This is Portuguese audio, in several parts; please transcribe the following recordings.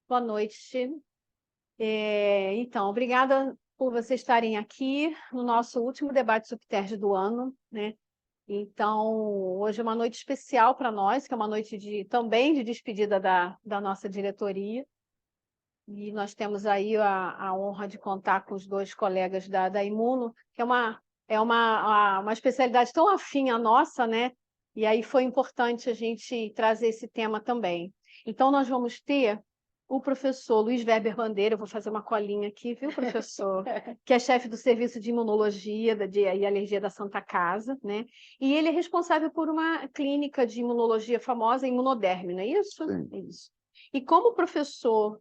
Boa noite. Então, obrigada por vocês estarem aqui no nosso último debate subterrâneo do ano, né? Então, hoje é uma noite especial para nós, que é uma noite também de despedida da nossa diretoria. E nós temos aí a honra de contar com os dois colegas da Imuno, que é uma especialidade tão afim à nossa, né? E aí foi importante a gente trazer esse tema também. Então, nós vamos ter o professor Luiz Weber Bandeira, eu vou fazer uma colinha aqui, viu, professor? Que é chefe do Serviço de Imunologia e Alergia da Santa Casa, né? E ele é responsável por uma clínica de imunologia famosa, Imunoderm, não é isso? Sim. É isso. E como professor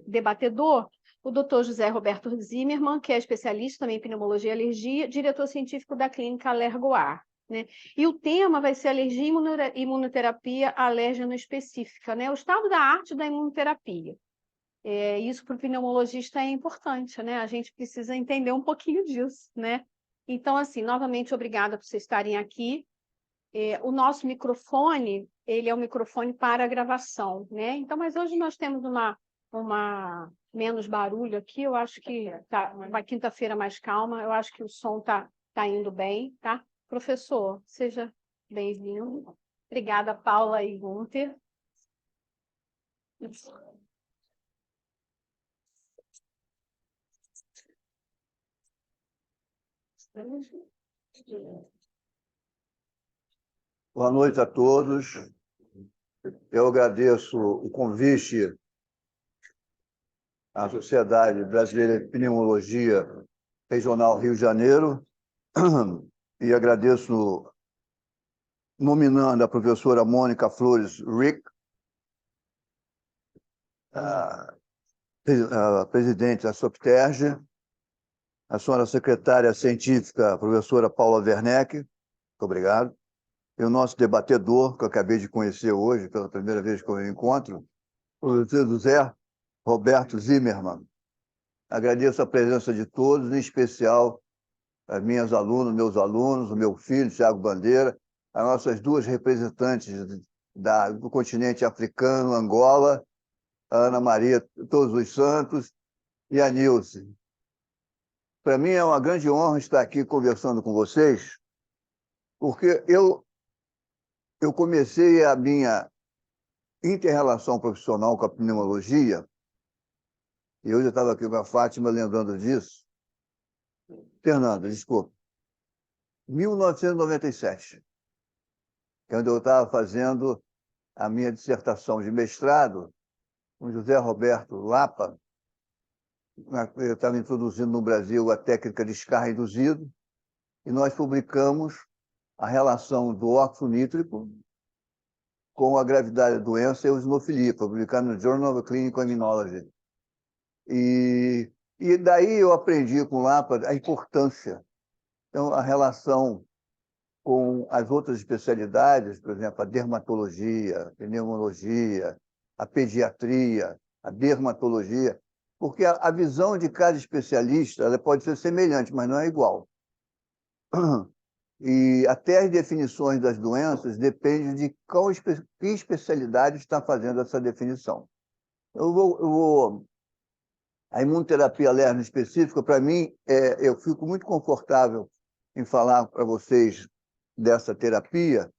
debatedor, o doutor José Roberto Zimmermann, que é especialista também em pneumologia e alergia, diretor científico da clínica Alergoar, né? E o tema vai ser alergia e imunoterapia alérgena específica, né? O estado da arte da imunoterapia. Isso para o pneumologista é importante, né? A gente precisa entender um pouquinho disso, né? Então, assim, novamente, obrigada por vocês estarem aqui. O nosso microfone, ele é um microfone para gravação, né? Então, mas hoje nós temos uma menos barulho aqui, eu acho que tá uma quinta-feira mais calma, eu acho que o som tá indo bem, tá? Professor, seja bem-vindo. Obrigada, Paula e Gunther. Boa noite a todos. Eu agradeço o convite à Sociedade Brasileira de Pneumologia Regional Rio de Janeiro e agradeço nominando a professora Mônica Flores Rick, a presidente da SOPTERG, a senhora secretária científica, a professora Paula Werneck, muito obrigado, e o nosso debatedor, que eu acabei de conhecer hoje, pela primeira vez que eu encontro, o professor José Roberto Zimmermann. Agradeço a presença de todos, em especial as minhas alunas, meus alunos, o meu filho, Thiago Bandeira, as nossas duas representantes do continente africano, Angola, a Ana Maria Todos os Santos e a Nilce. Para mim é uma grande honra estar aqui conversando com vocês, porque eu comecei a minha inter-relação profissional com a pneumologia, e hoje eu estava aqui com a Fátima lembrando disso. Fernanda, desculpa. 1997, quando eu estava fazendo a minha dissertação de mestrado com José Roberto Lapa. Eu estava introduzindo no Brasil a técnica de escarro induzido, e nós publicamos a relação do óxido nítrico com a gravidade da doença e a eosinofilia, publicado no Journal of Clinical Immunology. E daí eu aprendi com Lapa a importância, então, a relação com as outras especialidades, por exemplo, a dermatologia, a pneumologia, a pediatria, a dermatologia, porque a visão de cada especialista ela pode ser semelhante, mas não é igual. E até as definições das doenças dependem de que especialidade está fazendo essa definição. A imunoterapia alérgica específica, para mim, eu fico muito confortável em falar para vocês dessa terapia,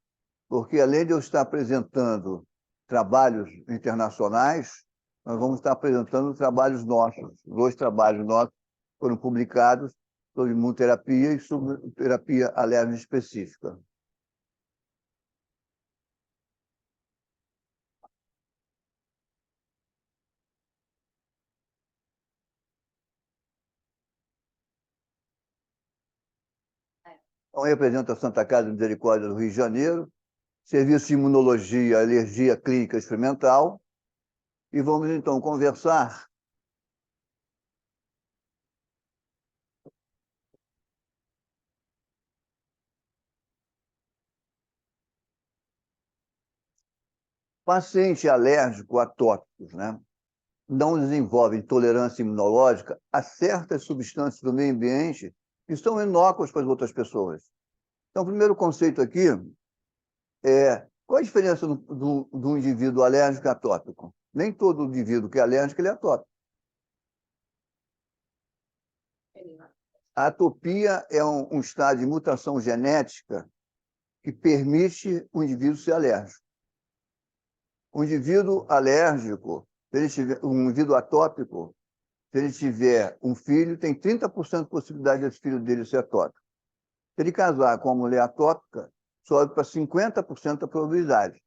porque além de eu estar apresentando trabalhos internacionais, nós vamos estar apresentando trabalhos nossos. 2 trabalhos nossos foram publicados sobre imunoterapia e sobre terapia alérgica específica. Então, eu represento a Santa Casa de Misericórdia do Rio de Janeiro, Serviço de Imunologia e Alergia Clínica Experimental, e vamos, então, conversar paciente alérgico a tóxicos, né? Não desenvolve intolerância imunológica a certas substâncias do meio ambiente que são inócuas para as outras pessoas. Então, o primeiro conceito aqui é qual a diferença do indivíduo alérgico a tópico? Nem todo indivíduo que é alérgico ele é atópico. A atopia é um estado de mutação genética que permite o indivíduo ser alérgico. O indivíduo alérgico, um indivíduo atópico, se ele tiver um filho, tem 30% de possibilidade desse filho dele ser atópico. Se ele casar com uma mulher atópica, sobe para 50% a probabilidade.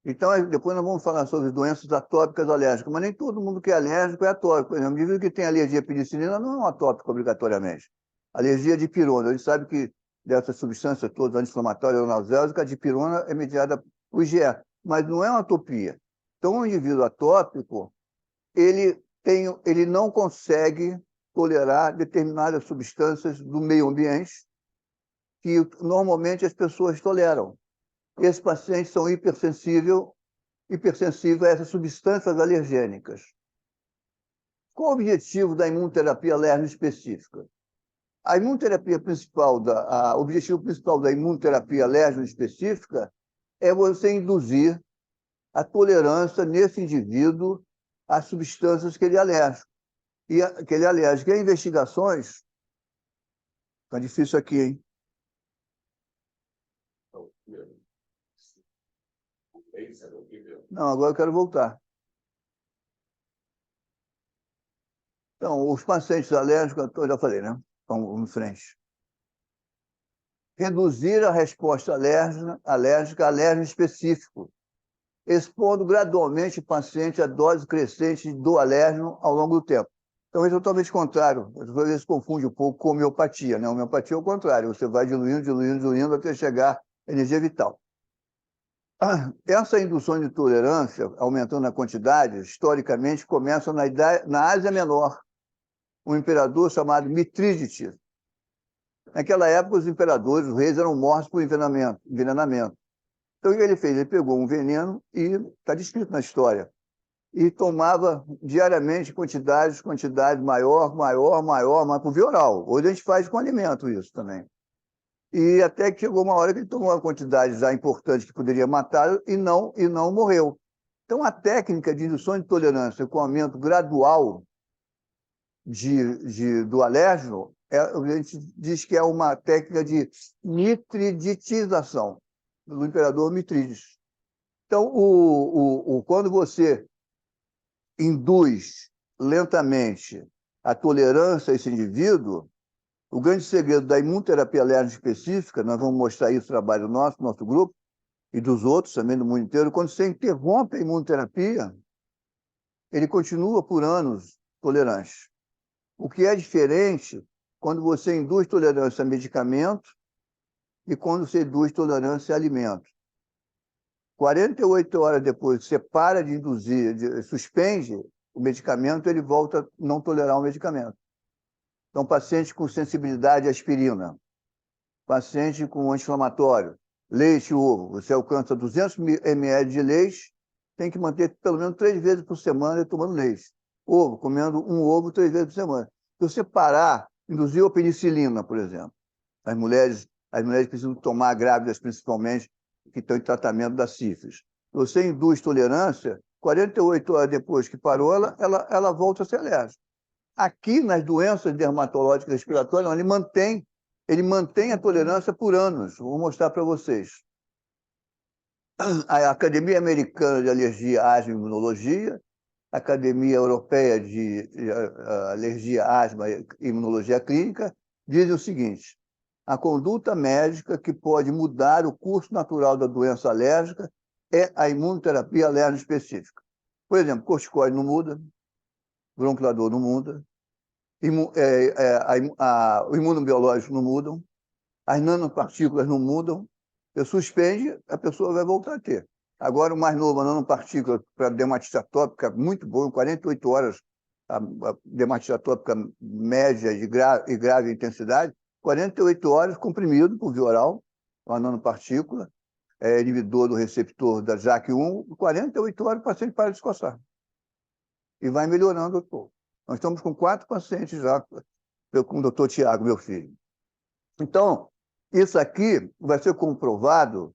Então, depois nós vamos falar sobre doenças atópicas alérgicas, mas nem todo mundo que é alérgico é atópico. Por exemplo, o indivíduo que tem alergia à penicilina não é um atópico obrigatoriamente. Alergia à dipirona, a gente sabe que dessas substâncias todas anti-inflamatórias ou analgésicas, a dipirona é mediada por IgE, mas não é uma atopia. Então, o indivíduo atópico, ele não consegue tolerar determinadas substâncias do meio ambiente que normalmente as pessoas toleram. Esses pacientes são hipersensíveis a essas substâncias alergênicas. Qual o objetivo da imunoterapia alérgica específica? A imunoterapia principal, o objetivo principal da imunoterapia alérgica específica é você induzir a tolerância nesse indivíduo às substâncias que ele é alérgico. E há investigações... Está difícil aqui, hein? Não, agora eu quero voltar. Então, os pacientes alérgicos, eu já falei, né? Vamos em frente. Reduzir a resposta alérgica a alérgeno específico, expondo gradualmente o paciente a dose crescente do alérgeno ao longo do tempo. Então, é totalmente contrário. Às vezes confunde um pouco com homeopatia, né? A homeopatia é o contrário. Você vai diluindo, diluindo, diluindo até chegar à energia vital. Essa indução de tolerância, aumentando a quantidade, historicamente, começa na Ásia Menor, um imperador chamado Mitrídates. Naquela época, os imperadores, os reis, eram mortos por envenenamento. Então, o que ele fez? Ele pegou um veneno, e está descrito na história, e tomava diariamente quantidade maior, mas por via oral. Hoje a gente faz com alimento isso também. E até que chegou uma hora que ele tomou uma quantidade já importante que poderia matá-lo e não morreu. Então, a técnica de indução de tolerância com aumento gradual do alérgeno, a gente diz que é uma técnica de mitriditização, do imperador Mitrídates. Então, quando você induz lentamente a tolerância a esse indivíduo, o grande segredo da imunoterapia alérgica específica, nós vamos mostrar isso no trabalho nosso grupo, e dos outros também do mundo inteiro, quando você interrompe a imunoterapia, ele continua por anos tolerante. O que é diferente quando você induz tolerância a medicamento e quando você induz tolerância a alimento. 48 horas depois que você para de induzir, suspende o medicamento, ele volta a não tolerar o medicamento. Então, paciente com sensibilidade à aspirina, paciente com anti-inflamatório, leite e ovo, você alcança 200 ml de leite, tem que manter pelo menos 3 vezes por semana tomando leite. Ovo, comendo um ovo 3 vezes por semana. Se você parar, induzir a penicilina, por exemplo, as mulheres precisam tomar, grávidas principalmente, que estão em tratamento da sífilis. Se você induz tolerância, 48 horas depois que parou, ela volta a ser alérgica. Aqui, nas doenças dermatológicas respiratórias, ele mantém a tolerância por anos. Vou mostrar para vocês. A Academia Americana de Alergia, Asma e Imunologia, a Academia Europeia de Alergia, Asma e Imunologia Clínica, dizem o seguinte: a conduta médica que pode mudar o curso natural da doença alérgica é a imunoterapia alérgica específica. Por exemplo, corticoide não muda, bronquilador não muda, o imunobiológico não mudam, as nanopartículas não mudam. Você suspende, a pessoa vai voltar a ter. Agora, o mais novo, a nanopartícula para dermatite atópica, muito bom, em 48 horas, a dermatite atópica média e grave intensidade, 48 horas, comprimido por via oral, uma nanopartícula, inibidor do receptor da JAK1, 48 horas o paciente para de escoçar. E vai melhorando o pouco. Nós estamos com 4 pacientes já, com o doutor Tiago, meu filho. Então, isso aqui vai ser comprovado,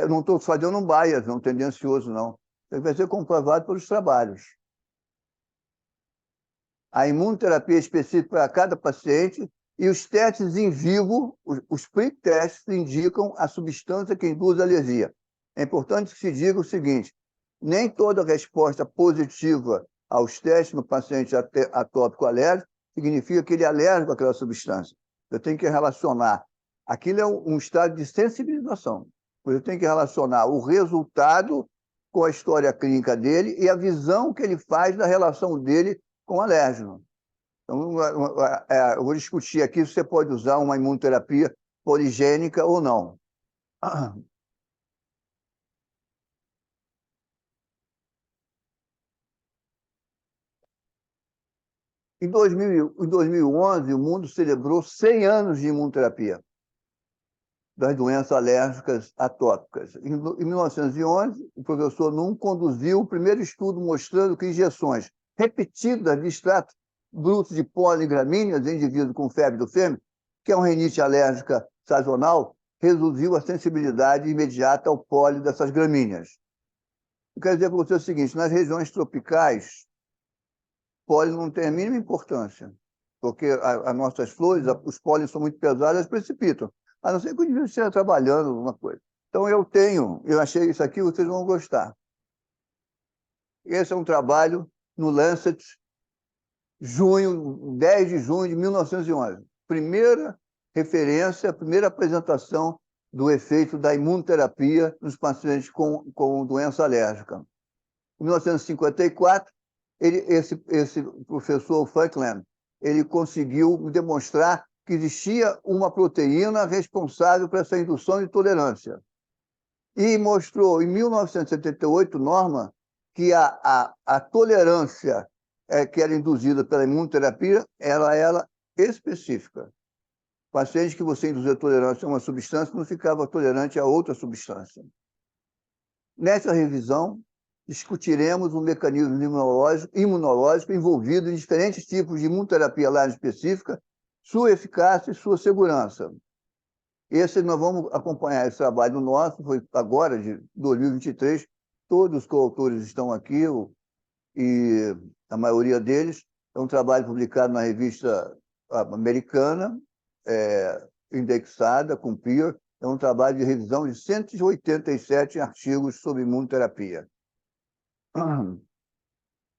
não estou fazendo um bias, não tendencioso, não. Isso vai ser comprovado pelos trabalhos. A imunoterapia é específica para cada paciente e os testes em vivo, os pre-testes, indicam a substância que induz alergia. É importante que se diga o seguinte: nem toda resposta positiva aos testes no paciente atópico alérgico significa que ele é alérgico àquela substância. Eu tenho que relacionar. Aquilo é um estado de sensibilização. Eu tenho que relacionar o resultado com a história clínica dele e a visão que ele faz da relação dele com o alérgeno. Então, eu vou discutir aqui se você pode usar uma imunoterapia poligênica ou não. Em 2011, o mundo celebrou 100 anos de imunoterapia das doenças alérgicas atópicas. Em 1911, o professor Num conduziu o primeiro estudo mostrando que injeções repetidas de extrato bruto de pólen gramíneas em indivíduos com febre do fêmea, que é uma rinite alérgica sazonal, reduziu a sensibilidade imediata ao pólen dessas gramíneas. Eu quero dizer para você o seguinte: nas regiões tropicais, pólen não tem a mínima importância, porque as nossas flores, os pólenes são muito pesados, elas precipitam. A não ser que o indivíduo esteja trabalhando alguma coisa. Então, eu achei isso aqui, vocês vão gostar. Esse é um trabalho no Lancet, 10 de junho de 1911. Primeira referência, primeira apresentação do efeito da imunoterapia nos pacientes com doença alérgica. Em 1954, esse professor Franklin, ele conseguiu demonstrar que existia uma proteína responsável por essa indução de tolerância. E mostrou, em 1978, Norman, que a tolerância que era induzida pela imunoterapia era específica. Paciente que você induzia tolerância a uma substância não ficava tolerante a outra substância. Nessa revisão, discutiremos o mecanismo imunológico envolvido em diferentes tipos de imunoterapia alérgica específica, sua eficácia e sua segurança. Nós vamos acompanhar esse trabalho nosso, foi agora, de 2023, todos os coautores estão aqui, e a maioria deles é um trabalho publicado na revista americana, indexada, com peer, é um trabalho de revisão de 187 artigos sobre imunoterapia.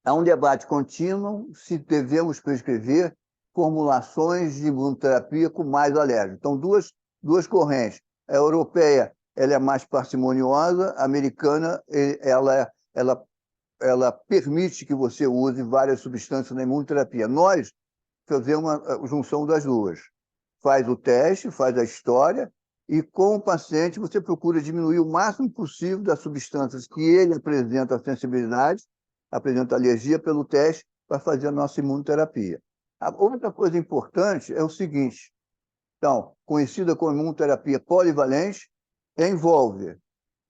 Há um debate contínuo se devemos prescrever formulações de imunoterapia com mais alérgicos. Então, duas correntes. A europeia, ela é mais parcimoniosa, a americana, ela permite que você use várias substâncias na imunoterapia. Nós fazemos uma junção das duas. Faz o teste, faz a história, e com o paciente você procura diminuir o máximo possível das substâncias que ele apresenta sensibilidade, apresenta alergia pelo teste, para fazer a nossa imunoterapia. A outra coisa importante é o seguinte: então, conhecida como imunoterapia polivalente, envolve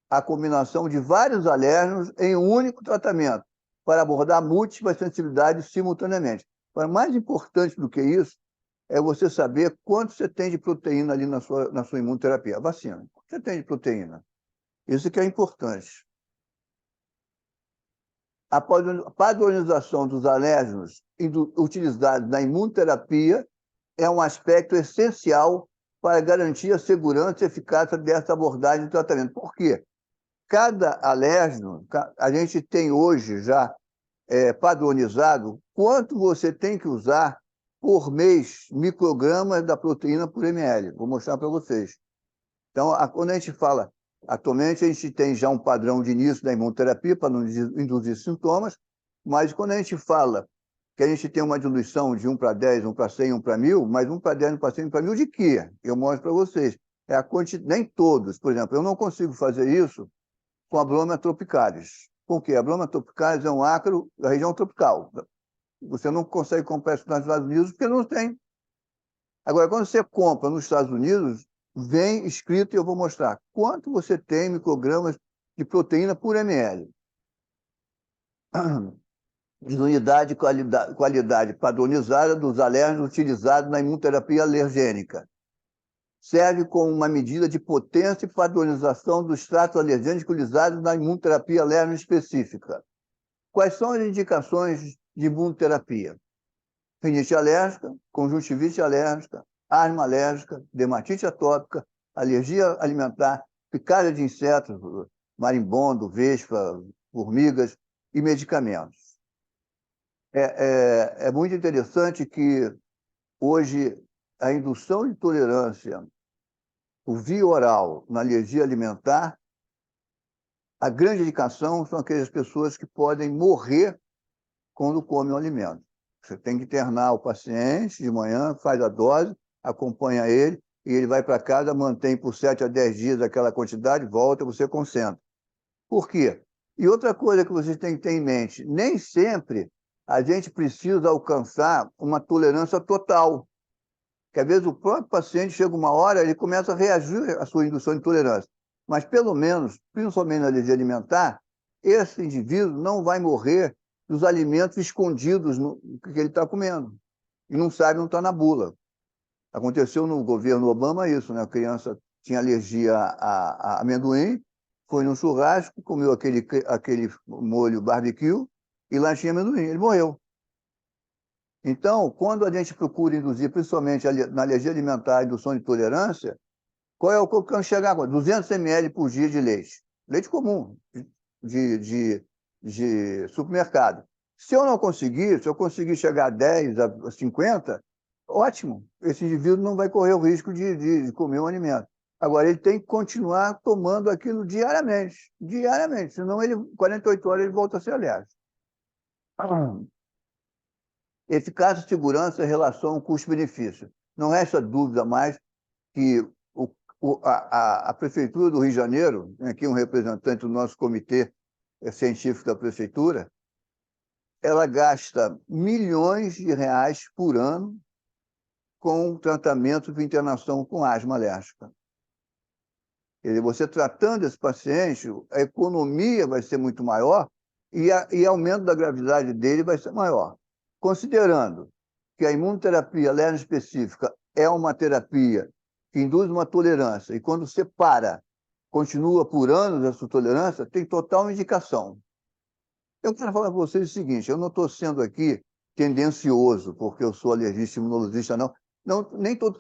a combinação de vários alérgenos em um único tratamento, para abordar múltiplas sensibilidades simultaneamente. Mas mais importante do que isso é você saber quanto você tem de proteína ali na sua imunoterapia. A vacina, quanto você tem de proteína? Isso que é importante. A padronização dos alérgenos utilizados na imunoterapia é um aspecto essencial para garantir a segurança e eficácia dessa abordagem de tratamento. Por quê? Cada alérgeno, a gente tem hoje já padronizado quanto você tem que usar por mês microgramas da proteína por ml. Vou mostrar para vocês. Então, quando a gente fala, atualmente a gente tem já um padrão de início da imunoterapia para não induzir sintomas, mas quando a gente fala que a gente tem uma diluição de 1 para 10, 1 para 100, 1 para 1000, mas 1 para 10, 1 para 100, 1 para 1000 de quê? Eu mostro para vocês. Nem todos. Por exemplo, eu não consigo fazer isso com a Broma tropicalis. Por quê? A Broma tropicalis é um ácaro da região tropical. Você não consegue comprar isso nos Estados Unidos porque não tem. Agora, quando você compra nos Estados Unidos, vem escrito, e eu vou mostrar, quanto você tem microgramas de proteína por ml. Unidade e qualidade padronizada dos alérgenos utilizados na imunoterapia alergênica. serve como uma medida de potência e padronização dos tratos alergênicos utilizados na imunoterapia alérgica específica. Quais são as indicações de imunoterapia? Rinite alérgica, conjuntivite alérgica, asma alérgica, dermatite atópica, alergia alimentar, picada de insetos, marimbondo, vespa, formigas e medicamentos. É muito interessante que hoje a indução de tolerância por via oral na alergia alimentar, a grande indicação são aquelas pessoas que podem morrer quando comem o alimento. Você tem que internar o paciente de manhã, faz a dose, acompanha ele, e ele vai para casa, mantém por 7 a 10 dias aquela quantidade, volta, você concentra. Por quê? E outra coisa que vocês têm que ter em mente, nem sempre a gente precisa alcançar uma tolerância total. Porque às vezes o próprio paciente chega uma hora, ele começa a reagir à sua indução de tolerância. Mas pelo menos, principalmente na alergia alimentar, esse indivíduo não vai morrer dos alimentos escondidos no que ele está comendo. E não sabe, não está na bula. Aconteceu no governo Obama isso, né? A criança tinha alergia a amendoim, foi num churrasco, comeu aquele molho barbecue e lá tinha amendoim, ele morreu. Então, quando a gente procura induzir, principalmente na alergia alimentar, a indução de tolerância, qual é o que eu quero chegar agora? 200 ml por dia de leite. Leite comum, de supermercado. Se eu não conseguir, se eu conseguir chegar a 10, a 50, ótimo. Esse indivíduo não vai correr o risco de comer um alimento. Agora, ele tem que continuar tomando aquilo diariamente. Diariamente. Senão, 48 horas, ele volta a ser alérgico. Eficácia, segurança, relação custo-benefício. Não resta dúvida mais que a Prefeitura do Rio de Janeiro, aqui um representante do nosso comitê científico da Prefeitura, ela gasta milhões de reais por ano com tratamento de internação com asma alérgica. Quer dizer, você tratando esse paciente, a economia vai ser muito maior e o aumento da gravidade dele vai ser maior. Considerando que a imunoterapia alérgica específica é uma terapia que induz uma tolerância, e quando você para, continua por anos essa tolerância, tem total indicação. Eu quero falar para vocês o seguinte, eu não estou sendo aqui tendencioso, porque eu sou alergista e imunologista, não. Nem estou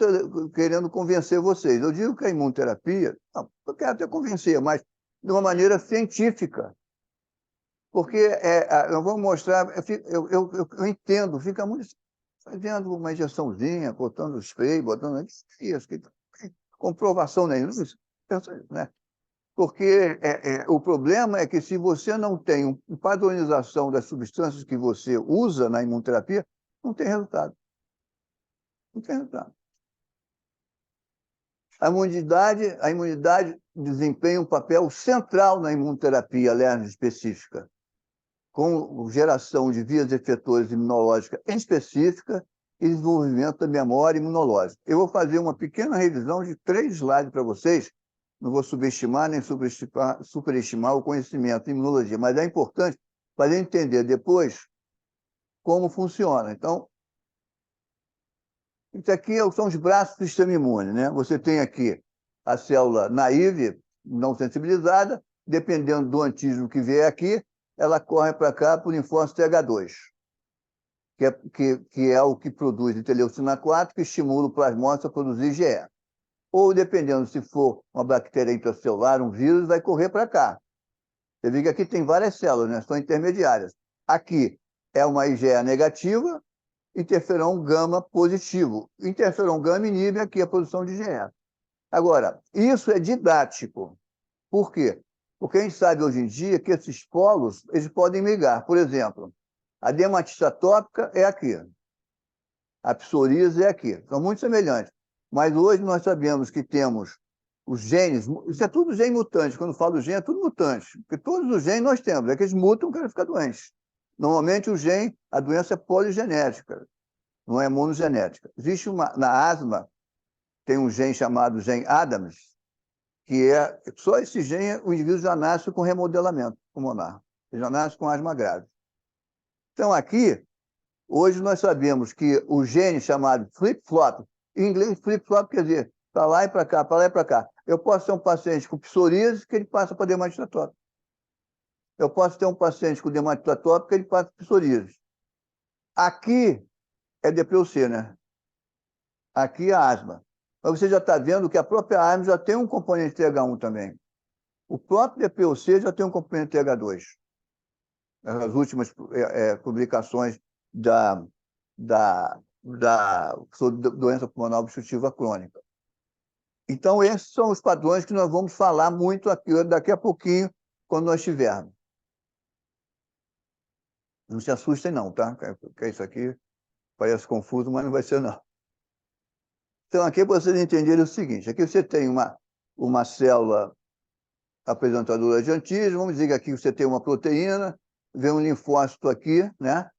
querendo convencer vocês. Eu digo que a imunoterapia, eu quero até convencer, mas de uma maneira científica. Porque eu vou mostrar, eu entendo, fica muito fazendo uma injeçãozinha, botando spray, botando isso, comprovação nenhuma, né? Porque o problema é que se você não tem uma padronização das substâncias que você usa na imunoterapia, não tem resultado. Não tem resultado. A imunidade desempenha um papel central na imunoterapia alérgica específica, com geração de vias efetoras imunológicas específicas e desenvolvimento da memória imunológica. Eu vou fazer uma pequena revisão de 3 slides para vocês, não vou subestimar nem superestimar o conhecimento de imunologia, mas é importante para entender depois como funciona. Então, isso aqui são os braços do sistema imune, né? Você tem aqui a célula naive, não sensibilizada, dependendo do antígeno que vier aqui, ela corre para cá para o linfócito TH2, que é o que produz interleucina 4, que estimula o plasmócito a produzir IgE. Ou, dependendo se for uma bactéria intracelular, um vírus, vai correr para cá. Você vê que aqui tem várias células, né? São intermediárias. Aqui é uma IgE negativa, interferon gama positivo. Interferon gama inibe aqui a produção de IgE. Agora, isso é didático. Por quê? Porque a gente sabe hoje em dia que esses polos eles podem migrar. Por exemplo, a dermatite atópica é aqui. A psoríase é aqui. São muito semelhantes. Mas hoje nós sabemos que temos os genes, isso é tudo gene mutante. Quando falo gene, é tudo mutante. Porque todos os genes nós temos, é que eles mutam, o cara fica doente. Normalmente o gene, a doença é poligenética, não é monogenética. Existe na asma, tem um gene chamado gene Adams, que só esse gene, o indivíduo já nasce com remodelamento pulmonar. Ele já nasce com asma grave. Então aqui, hoje nós sabemos que o gene chamado flip-flop, em inglês flip-flop quer dizer para lá e para cá, para lá e para cá. Eu posso ter um paciente com psoríase que ele passa para dermatite atópica. Eu posso ter um paciente com dermatite atópica que ele passa para psoríase. Aqui é DPOC, né? Aqui é asma. Mas você já está vendo que a própria asma já tem um componente TH1 também. O próprio DPOC já tem um componente TH2. As últimas publicações da doença pulmonar obstrutiva crônica. Então, esses são os padrões que nós vamos falar muito aqui, daqui a pouquinho, quando nós estivermos. Não se assustem, não, tá? Porque isso aqui parece confuso, mas não vai ser, não. Então, aqui, para vocês entenderem o seguinte, aqui você tem uma célula apresentadora de antígeno, vamos dizer que aqui você tem uma proteína, vem um linfócito aqui, né?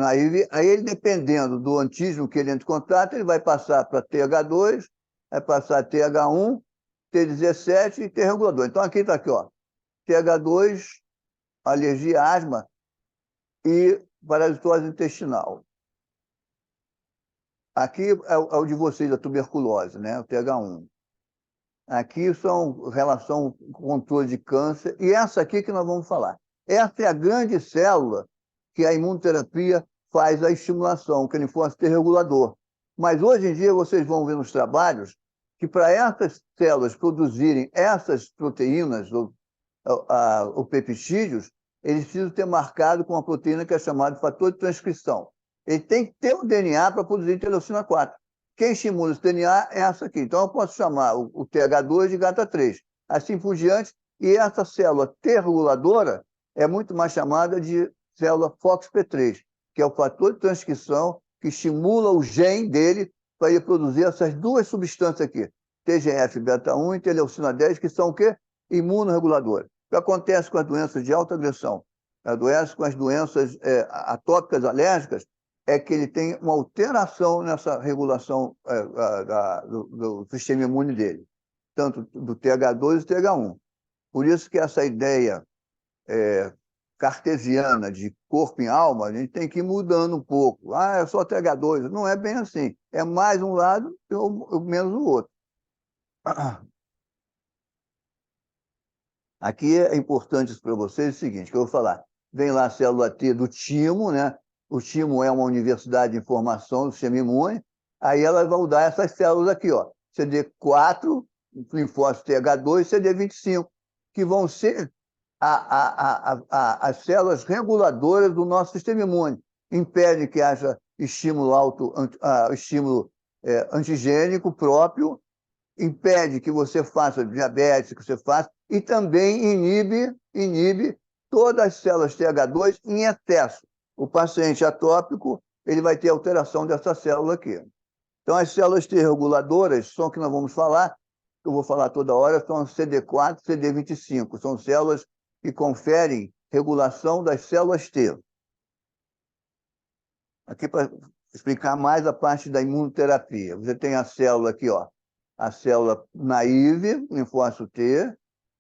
Aí ele, dependendo do antígeno que ele entra em contato, ele vai passar para TH2, vai passar TH1, T17 e T regulador. Então, aqui está aqui, ó, TH2, alergia, asma e parasitose intestinal. Aqui é o de vocês, a tuberculose, né? O TH1. Aqui são relação com controle de câncer. E essa aqui que nós vamos falar. Essa é a grande célula que a imunoterapia faz a estimulação, que é o linfócito T regulador. Mas hoje em dia vocês vão ver nos trabalhos que para essas células produzirem essas proteínas, ou peptídeos, eles precisam ter marcado com uma proteína que é chamada de fator de transcrição. Ele tem que ter o DNA para produzir interleucina 4. Quem estimula esse DNA é essa aqui. Então, eu posso chamar o TH2 de GATA3. Assim por diante. E essa célula T reguladora é muito mais chamada de célula FOXP3, que é o fator de transcrição que estimula o gene dele para ele produzir essas duas substâncias aqui, TGF-beta1 e interleucina 10, que são o quê? Imunorreguladoras. O que acontece com as doenças de alta agressão, com as doenças atópicas alérgicas, é que ele tem uma alteração nessa regulação do sistema imune dele, tanto do TH2 e TH1. Por isso que essa ideia cartesiana de corpo em alma, a gente tem que ir mudando um pouco. Ah, é só TH2. Não é bem assim. É mais um lado ou menos o outro. Aqui é importante para vocês o seguinte, que eu vou falar. Vem lá a célula T do timo, né? O timo é uma universidade de informação do sistema imune. Aí ela vai dar essas células aqui, ó. CD4, linfócito TH2, CD25, que vão ser as células reguladoras do nosso sistema imune. Impede que haja estímulo antigênico próprio, impede que você faça diabetes, que você faça, e também inibe todas as células TH2 em excesso. O paciente atópico, ele vai ter alteração dessa célula aqui. Então, as células T reguladoras, são que nós vamos falar, que eu vou falar toda hora, são CD4 e CD25. São células que conferem regulação das células T. Aqui para explicar mais a parte da imunoterapia. Você tem a célula aqui, ó, a célula naive, linfócito T,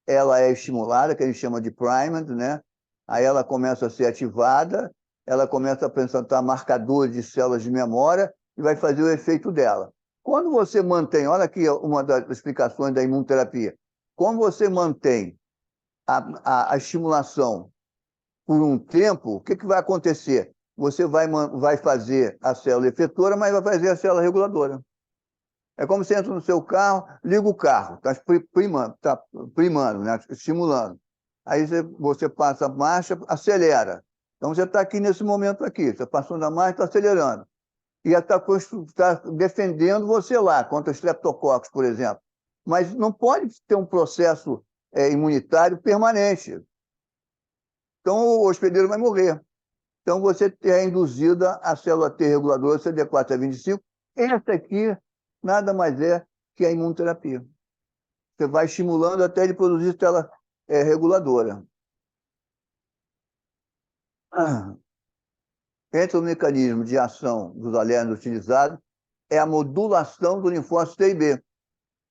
ela é estimulada, que a gente chama de priming, né? Aí ela começa a ser ativada, ela começa a apresentar marcadores de células de memória e vai fazer o efeito dela. Quando você mantém, olha aqui uma das explicações da imunoterapia, quando você mantém a estimulação por um tempo, o que vai acontecer? Você vai fazer a célula efetora, mas vai fazer a célula reguladora. É como você entra no seu carro, liga o carro, está primando, né? Estimulando. Aí você passa a marcha, acelera. Então você está aqui nesse momento aqui, você passou na marcha, está acelerando. E está defendendo você lá, contra os streptococcus, por exemplo. Mas não pode ter um processo imunitário permanente. Então o hospedeiro vai morrer. Então você é induzida a célula T reguladora CD4 a 25. Essa aqui nada mais é que a imunoterapia. Você vai estimulando até ele produzir célula reguladora. Entre o mecanismo de ação dos alérgenos utilizados é a modulação do linfócito T e B,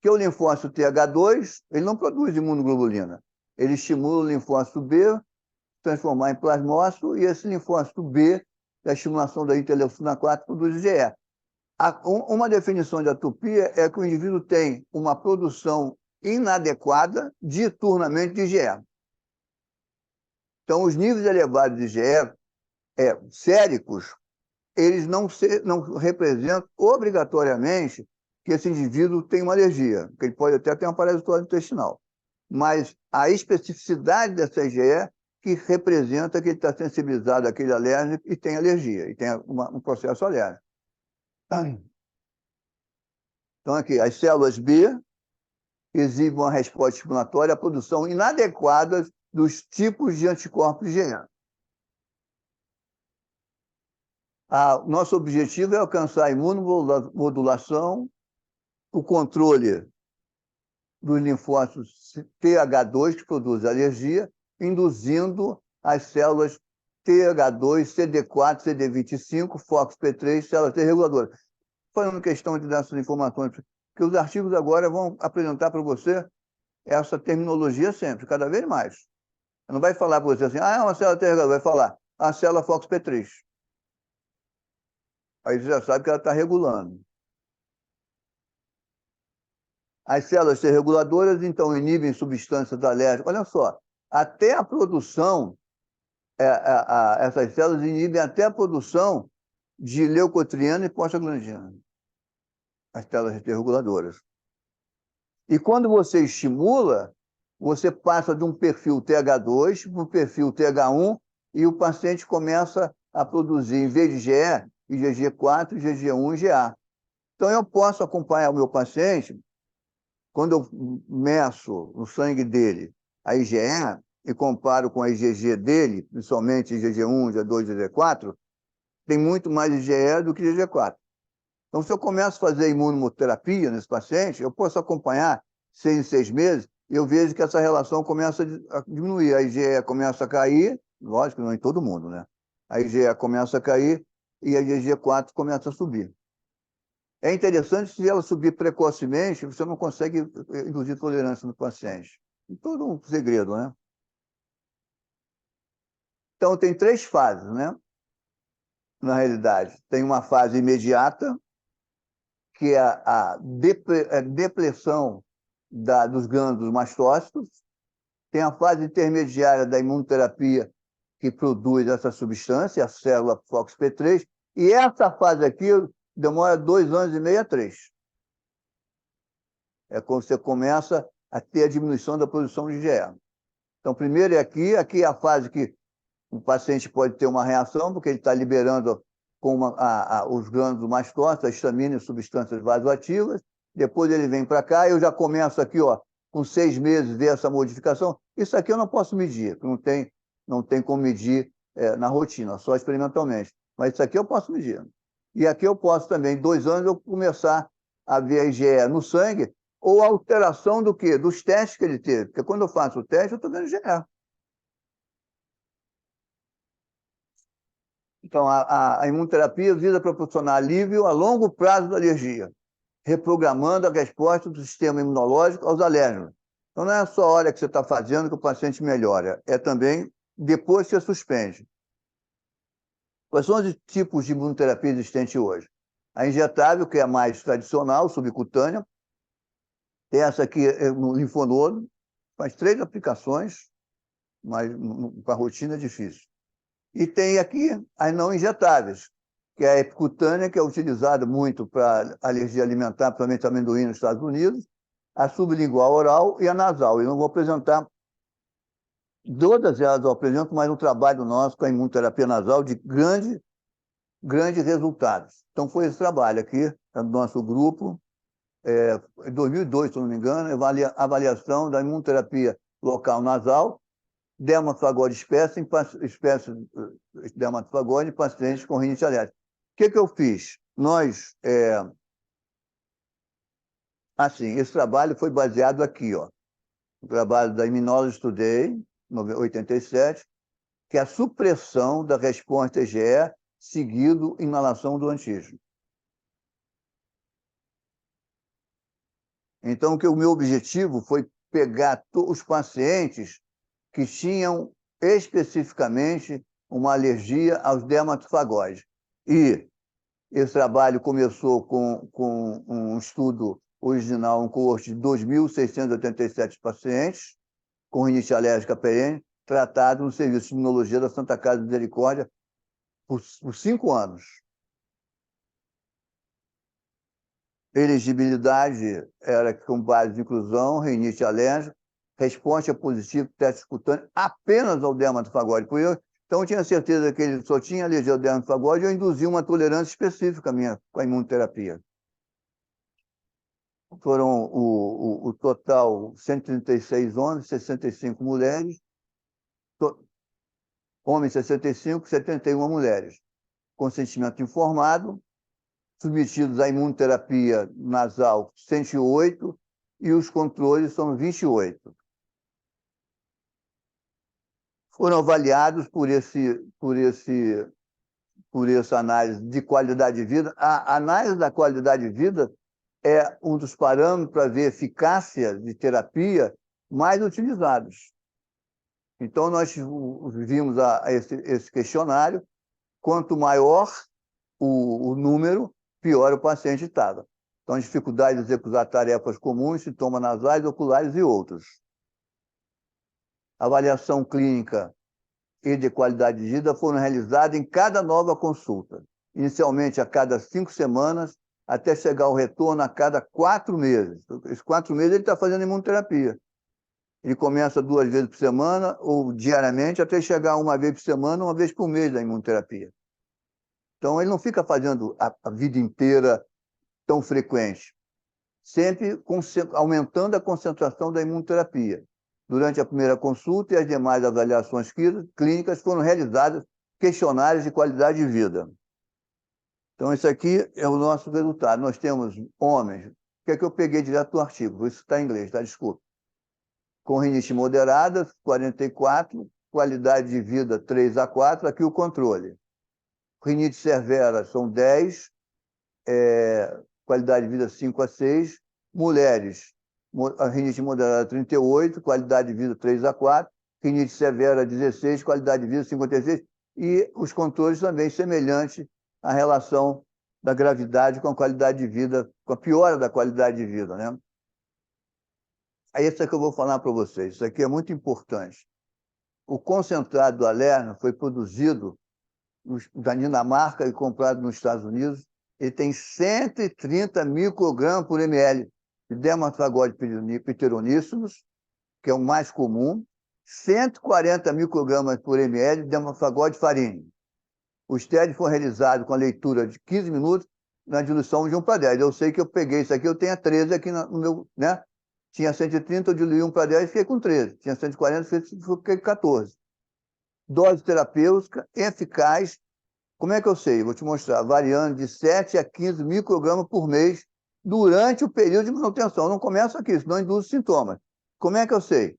que o linfócito TH2, ele não produz imunoglobulina. Ele estimula o linfócito B, transformar em plasmócito, e esse linfócito B, da estimulação da interleucina 4, produz IgE. Uma definição de atopia é que o indivíduo tem uma produção inadequada diuturnamente de IgE. Então, os níveis elevados de IgE séricos, eles não representam obrigatoriamente que esse indivíduo tem uma alergia, que ele pode até ter uma parasitose intestinal. Mas a especificidade dessa IgE que representa que ele está sensibilizado àquele alérgico e tem alergia, e tem um processo alérgico. Então, aqui, as células B exibem uma resposta estimulatória à produção inadequada dos tipos de anticorpos IgE. Nosso objetivo é alcançar a imunomodulação, o controle dos linfócitos TH2, que produzem alergia, induzindo as células TH2, CD4, CD25, FOXP3, células T reguladoras. Fazendo questão de dar essas informações, porque os artigos agora vão apresentar para você essa terminologia sempre, cada vez mais. Não vai falar para você assim, é uma célula T reguladora, vai falar a célula FOXP3. Aí você já sabe que ela está regulando. As células T reguladoras, então, inibem substâncias alérgicas. Olha só, até a produção, essas células inibem até a produção de leucotriena e prostaglandina, as células T reguladoras. E quando você estimula, você passa de um perfil TH2 para um perfil TH1 e o paciente começa a produzir, em vez de IgE, IgG4, IgG1 e IgA. Então, eu posso acompanhar o meu paciente, quando eu meço no sangue dele a IgE e comparo com a IgG dele, principalmente IgG1, IgG2, IgG4, tem muito mais IgE do que IgG4. Então, se eu começo a fazer imunoterapia nesse paciente, eu posso acompanhar 6 em 6 meses e eu vejo que essa relação começa a diminuir. A IgE começa a cair, lógico, não em todo mundo, né? A IgE começa a cair e a IgG4 começa a subir. É interessante, se ela subir precocemente, você não consegue induzir tolerância no paciente. É todo um segredo, né? Então, tem 3 fases, né? Na realidade, tem uma fase imediata, que é a depressão dos gânglios mastócitos, tem a fase intermediária da imunoterapia, que produz essa substância, a célula FOXP3, e essa fase aqui demora 2 anos e meio a 3. É quando você começa a ter a diminuição da produção de IgE. Então, primeiro é aqui é a fase que o paciente pode ter uma reação, porque ele está liberando os glândulos mastócitos, a histamina e substâncias vasoativas. Depois ele vem para cá, eu já começo aqui, ó, com 6 meses, ver essa modificação. Isso aqui eu não posso medir, não tem como medir na rotina, só experimentalmente. Mas isso aqui eu posso medir. E aqui eu posso também, 2 anos, eu começar a ver a IgE no sangue, ou a alteração do quê? Dos testes que ele teve. Porque quando eu faço o teste, eu estou vendo IgE. Então, a imunoterapia visa proporcionar alívio a longo prazo da alergia, reprogramando a resposta do sistema imunológico aos alérgenos. Então, não é só a hora que você está fazendo que o paciente melhora, é também depois que você suspende. Quais são os tipos de imunoterapia existentes hoje? A injetável, que é a mais tradicional, subcutânea. Tem essa aqui no linfonodo, faz 3 aplicações, mas com a rotina é difícil. E tem aqui as não injetáveis, que é a epicutânea, que é utilizada muito para alergia alimentar, principalmente amendoim nos Estados Unidos, a sublingual oral e a nasal. Eu não vou apresentar todas elas, eu apresento mais um trabalho nosso com a imunoterapia nasal de grandes resultados. Então, foi esse trabalho aqui, do nosso grupo, em 2002, se não me engano, avaliação da imunoterapia local nasal, dermatofagose espécie dermatofagose em pacientes com rinite alérgica. O que eu fiz? Esse trabalho foi baseado aqui, ó, no trabalho da Immunology Today, 87, que é a supressão da resposta IgE seguido inalação do antígeno. Então, o meu objetivo foi pegar os pacientes que tinham especificamente uma alergia aos dermatofagóides. E Esse trabalho começou com um estudo original, um coorte de 2.687 pacientes com rinite alérgica perene, tratado no Serviço de Imunologia da Santa Casa de Misericórdia por 5 anos. Elegibilidade era com base de inclusão, rinite alérgica, resposta positiva, teste cutâneo, apenas ao dermatofagóide. Então, eu tinha certeza que ele só tinha alergia ao dermatofagóide e eu induzi uma tolerância específica minha com a imunoterapia. Foram o total 136 homens, 65 mulheres, homens 65, 71 mulheres. Consentimento informado, submetidos à imunoterapia nasal 108 e os controles são 28. Foram avaliados por essa análise de qualidade de vida. A análise da qualidade de vida é um dos parâmetros para ver eficácia de terapia mais utilizados. Então, nós vimos esse questionário. Quanto maior o número, pior o paciente estava. Então, dificuldade de executar tarefas comuns, sintomas nasais, oculares e outros. Avaliação clínica e de qualidade de vida foram realizadas em cada nova consulta, inicialmente a cada 5 semanas, até chegar ao retorno a cada 4 meses. Esses 4 meses ele está fazendo imunoterapia. Ele começa 2 vezes por semana ou diariamente, até chegar 1 vez por semana, 1 vez por mês da imunoterapia. Então, ele não fica fazendo a vida inteira tão frequente, sempre aumentando a concentração da imunoterapia. Durante a primeira consulta e as demais avaliações clínicas foram realizadas questionários de qualidade de vida. Então, isso aqui é o nosso resultado. Nós temos homens, que é que eu peguei direto do artigo, isso está em inglês, tá? Desculpa. Com rinite moderada, 44, qualidade de vida 3 a 4, aqui o controle. Rinite severa são 10, qualidade de vida 5 a 6. Mulheres, a rinite moderada 38, qualidade de vida 3 a 4. Rinite severa 16, qualidade de vida 56. E os controles também semelhantes à relação da gravidade com a qualidade de vida, com a piora da qualidade de vida, né? Aí isso é que eu vou falar para vocês. Isso aqui é muito importante. O concentrado do Alerna foi produzido da Dinamarca e comprado nos Estados Unidos. Ele tem 130 microgramas por ml de dermatofagóide pteroníceos, que é o mais comum, 140 microgramas por ml de dermatofagóide farinha. Os testes foram realizados com a leitura de 15 minutos na diluição de 1 para 10. Eu sei que eu peguei isso aqui, eu tenho 13 aqui no meu, né? Tinha 130, eu diluí 1 para 10 e fiquei com 13. Tinha 140, fiquei com 14. Dose terapêutica eficaz. Como é que eu sei? Vou te mostrar. Variando de 7 a 15 microgramas por mês durante o período de manutenção. Não começa aqui, senão induz sintomas. Como é que eu sei?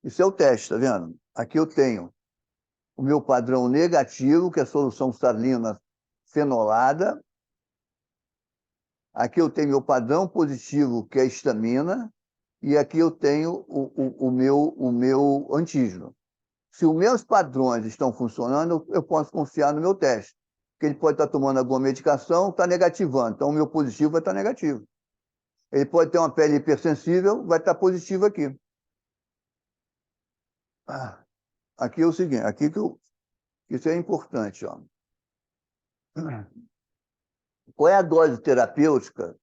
Isso é o teste, tá vendo? Aqui eu tenho o meu padrão negativo, que é a solução salina fenolada. Aqui eu tenho meu padrão positivo, que é a histamina. E aqui eu tenho o meu antígeno. Se os meus padrões estão funcionando, eu posso confiar no meu teste. Porque ele pode estar tomando alguma medicação, está negativando. Então, o meu positivo vai estar negativo. Ele pode ter uma pele hipersensível, vai estar positivo aqui. Aqui é o seguinte, isso é importante. Ó. Qual é a dose terapêutica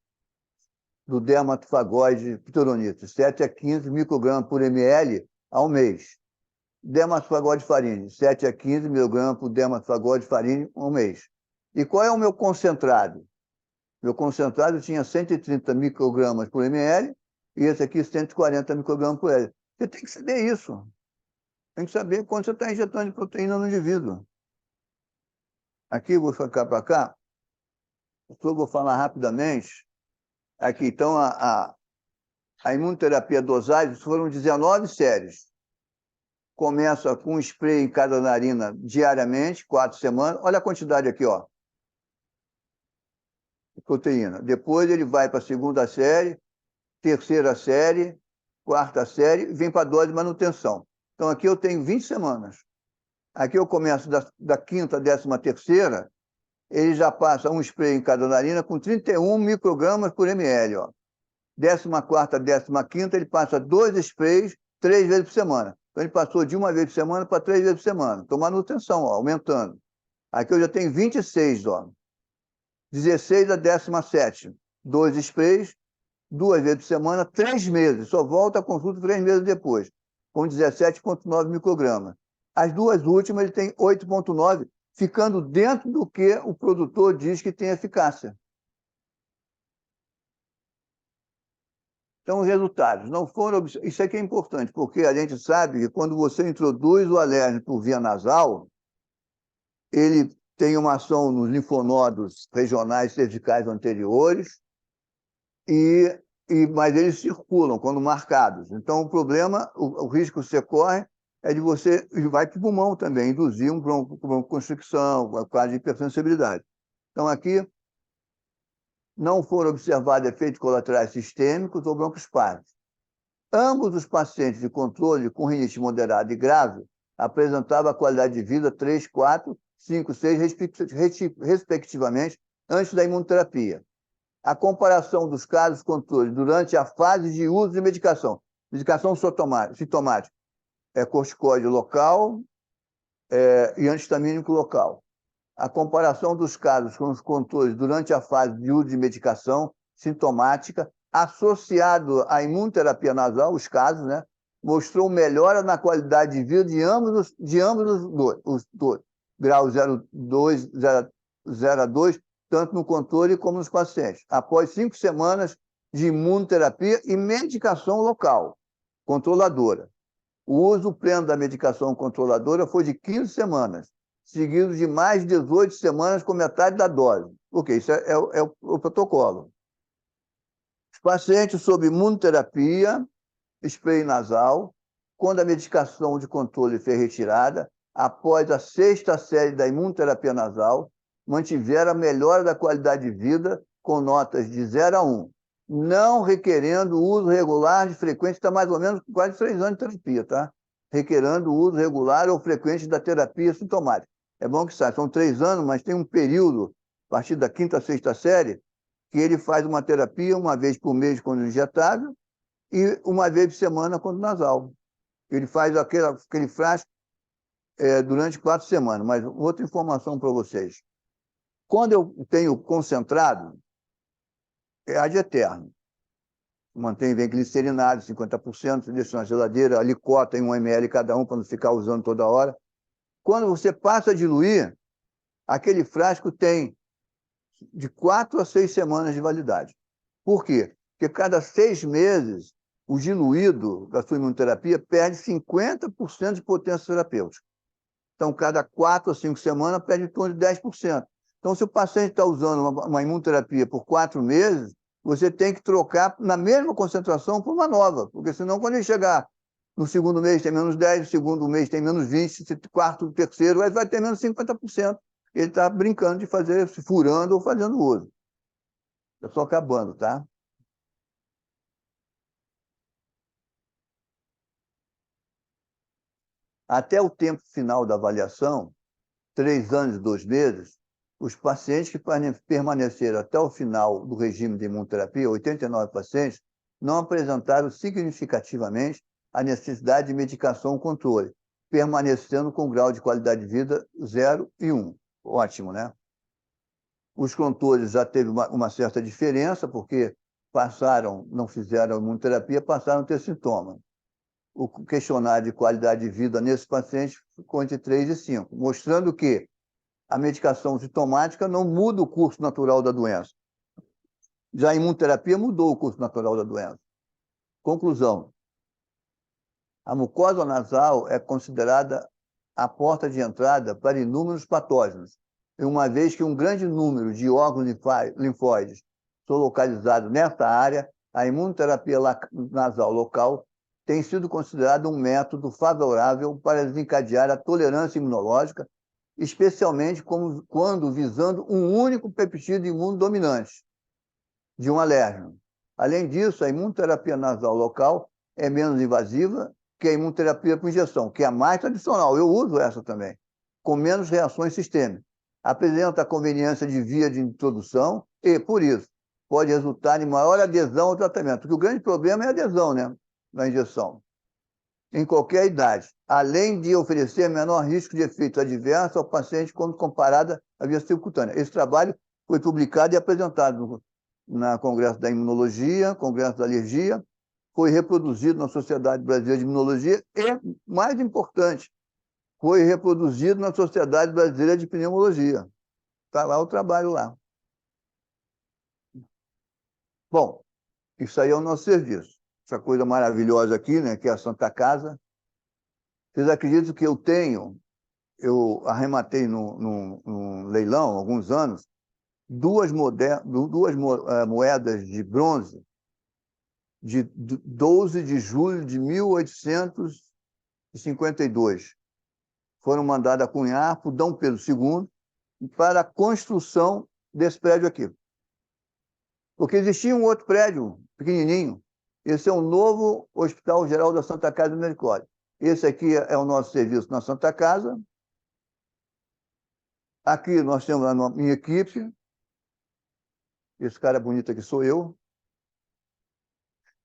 do dermatofagóide pteroníceos? 7 a 15 microgramas por ml ao mês. Dermatofagóide farinha, 7 a 15 mg por dermatofagóide farinha ao mês. E qual é o meu concentrado? Meu concentrado tinha 130 microgramas por ml e esse aqui 140 microgramas por ml. Você tem que saber isso. Tem que saber quanto você está injetando de proteína no indivíduo. Aqui, vou ficar para cá. Eu vou falar rapidamente. Aqui, então, a imunoterapia dosagem foram 19 séries. Começa com um spray em cada narina diariamente, 4 semanas. Olha a quantidade aqui, ó. De proteína. Depois ele vai para a 2ª série, 3ª série, 4ª série, e vem para a dose de manutenção. Então aqui eu tenho 20 semanas. Aqui eu começo da 5ª à 13ª, ele já passa um spray em cada narina com 31 microgramas por ml. Ó. 14ª, 15ª, ele passa 2 sprays 3 vezes por semana. Então, ele passou de 1 vez por semana para 3 vezes por semana. Então, manutenção, ó, aumentando. Aqui eu já tenho 26, ó. 16 a 17ª. 2 sprays, 2 vezes por semana, 3 meses. Só volta a consulta 3 meses depois, com 17,9 microgramas. As duas últimas, ele tem 8,9, ficando dentro do que o produtor diz que tem eficácia. Então, os resultados não foram... Isso aqui é importante, porque a gente sabe que quando você introduz o alérgeno por via nasal, ele tem uma ação nos linfonodos regionais cervicais anteriores, mas eles circulam quando marcados. Então, o problema, o risco que você corre é de você... E vai para o pulmão também, induzir um broncoconstricção, quase hipersensibilidade. Então, aqui... não foram observados efeitos colaterais sistêmicos ou broncoespasmos. Ambos os pacientes de controle com rinite moderada e grave apresentavam a qualidade de vida 3, 4, 5, 6, respectivamente, antes da imunoterapia. A comparação dos casos controle durante a fase de uso de medicação sintomática, corticoide local e antihistamínico local. A comparação dos casos com os controles durante a fase de uso de medicação sintomática, associado à imunoterapia nasal, os casos, né, mostrou melhora na qualidade de vida de ambos os dois, grau 0 a 2, tanto no controle como nos pacientes, após 5 semanas de imunoterapia e medicação local, controladora. O uso pleno da medicação controladora foi de 15 semanas, seguido de mais de 18 semanas com metade da dose. Ok, isso é o protocolo. Os pacientes sob imunoterapia, spray nasal, quando a medicação de controle foi retirada, após a 6ª série da imunoterapia nasal, mantiveram a melhora da qualidade de vida com notas de 0 a 1, não requerendo o uso regular de frequência, está mais ou menos quase 3 anos de terapia, tá? Requerendo o uso regular ou frequente da terapia sintomática. É bom que saiba, são 3 anos, mas tem um período, a partir da 5ª a 6ª série, que ele faz uma terapia 1 vez por mês quando injetável e 1 vez por semana quando nasal. Ele faz aquele frasco durante 4 semanas. Mas outra informação para vocês. Quando eu tenho concentrado, é ad eterno. Mantém bem glicerinado, 50%, deixa na geladeira, alicota em 1 ml cada um, para não ficar usando toda hora. Quando você passa a diluir, aquele frasco tem de 4 a 6 semanas de validade. Por quê? Porque cada 6 meses, o diluído da sua imunoterapia perde 50% de potência terapêutica. Então, cada 4 a 5 semanas, perde em torno de 10%. Então, se o paciente está usando uma imunoterapia por 4 meses, você tem que trocar na mesma concentração por uma nova, porque senão, quando ele chegar no segundo mês tem menos 10, no segundo mês tem menos 20, no quarto, terceiro, ele vai ter menos 50%. Ele está brincando de fazer, furando ou fazendo uso. Eu estou acabando, tá? Até o tempo final da avaliação, 3 anos e 2 meses, os pacientes que permaneceram até o final do regime de imunoterapia, 89 pacientes, não apresentaram significativamente a necessidade de medicação controle, permanecendo com grau de qualidade de vida 0 e 1. Ótimo, né? Os controles já teve uma certa diferença, porque não fizeram imunoterapia, passaram a ter sintomas. O questionário de qualidade de vida nesses pacientes ficou entre 3 e 5, mostrando que a medicação sintomática não muda o curso natural da doença. Já a imunoterapia mudou o curso natural da doença. Conclusão. A mucosa nasal é considerada a porta de entrada para inúmeros patógenos, uma vez que um grande número de órgãos linfóides são localizados nesta área, a imunoterapia nasal local tem sido considerada um método favorável para desencadear a tolerância imunológica, especialmente quando visando um único peptídeo imunodominante de um alérgeno. Além disso, a imunoterapia nasal local é menos invasiva que a imunoterapia por injeção, que é a mais tradicional. Eu uso essa também, com menos reações sistêmicas. apresenta a conveniência de via de introdução e, por isso, pode resultar em maior adesão ao tratamento. Porque o grande problema é a adesão, né, na injeção, em qualquer idade, além de oferecer menor risco de efeito adverso ao paciente quando comparada à via subcutânea. Esse trabalho foi publicado e apresentado na Congresso da Imunologia, Congresso da Alergia, foi reproduzido na Sociedade Brasileira de Imunologia e, mais importante, foi reproduzido na Sociedade Brasileira de Pneumologia. Está lá o trabalho lá. Bom, isso aí é o nosso serviço. Essa coisa maravilhosa aqui, né, que é a Santa Casa. Vocês acreditam que eu arrematei num leilão, há alguns anos, duas moedas de bronze de 12 de julho de 1852. Foram mandadas a cunhar por Dom Pedro II para a construção desse prédio aqui. Porque existia um outro prédio, pequenininho. Esse é o novo Hospital Geral da Santa Casa de Misericórdia. Esse aqui é o nosso serviço na Santa Casa. Aqui nós temos a minha equipe. Esse cara bonito aqui sou eu.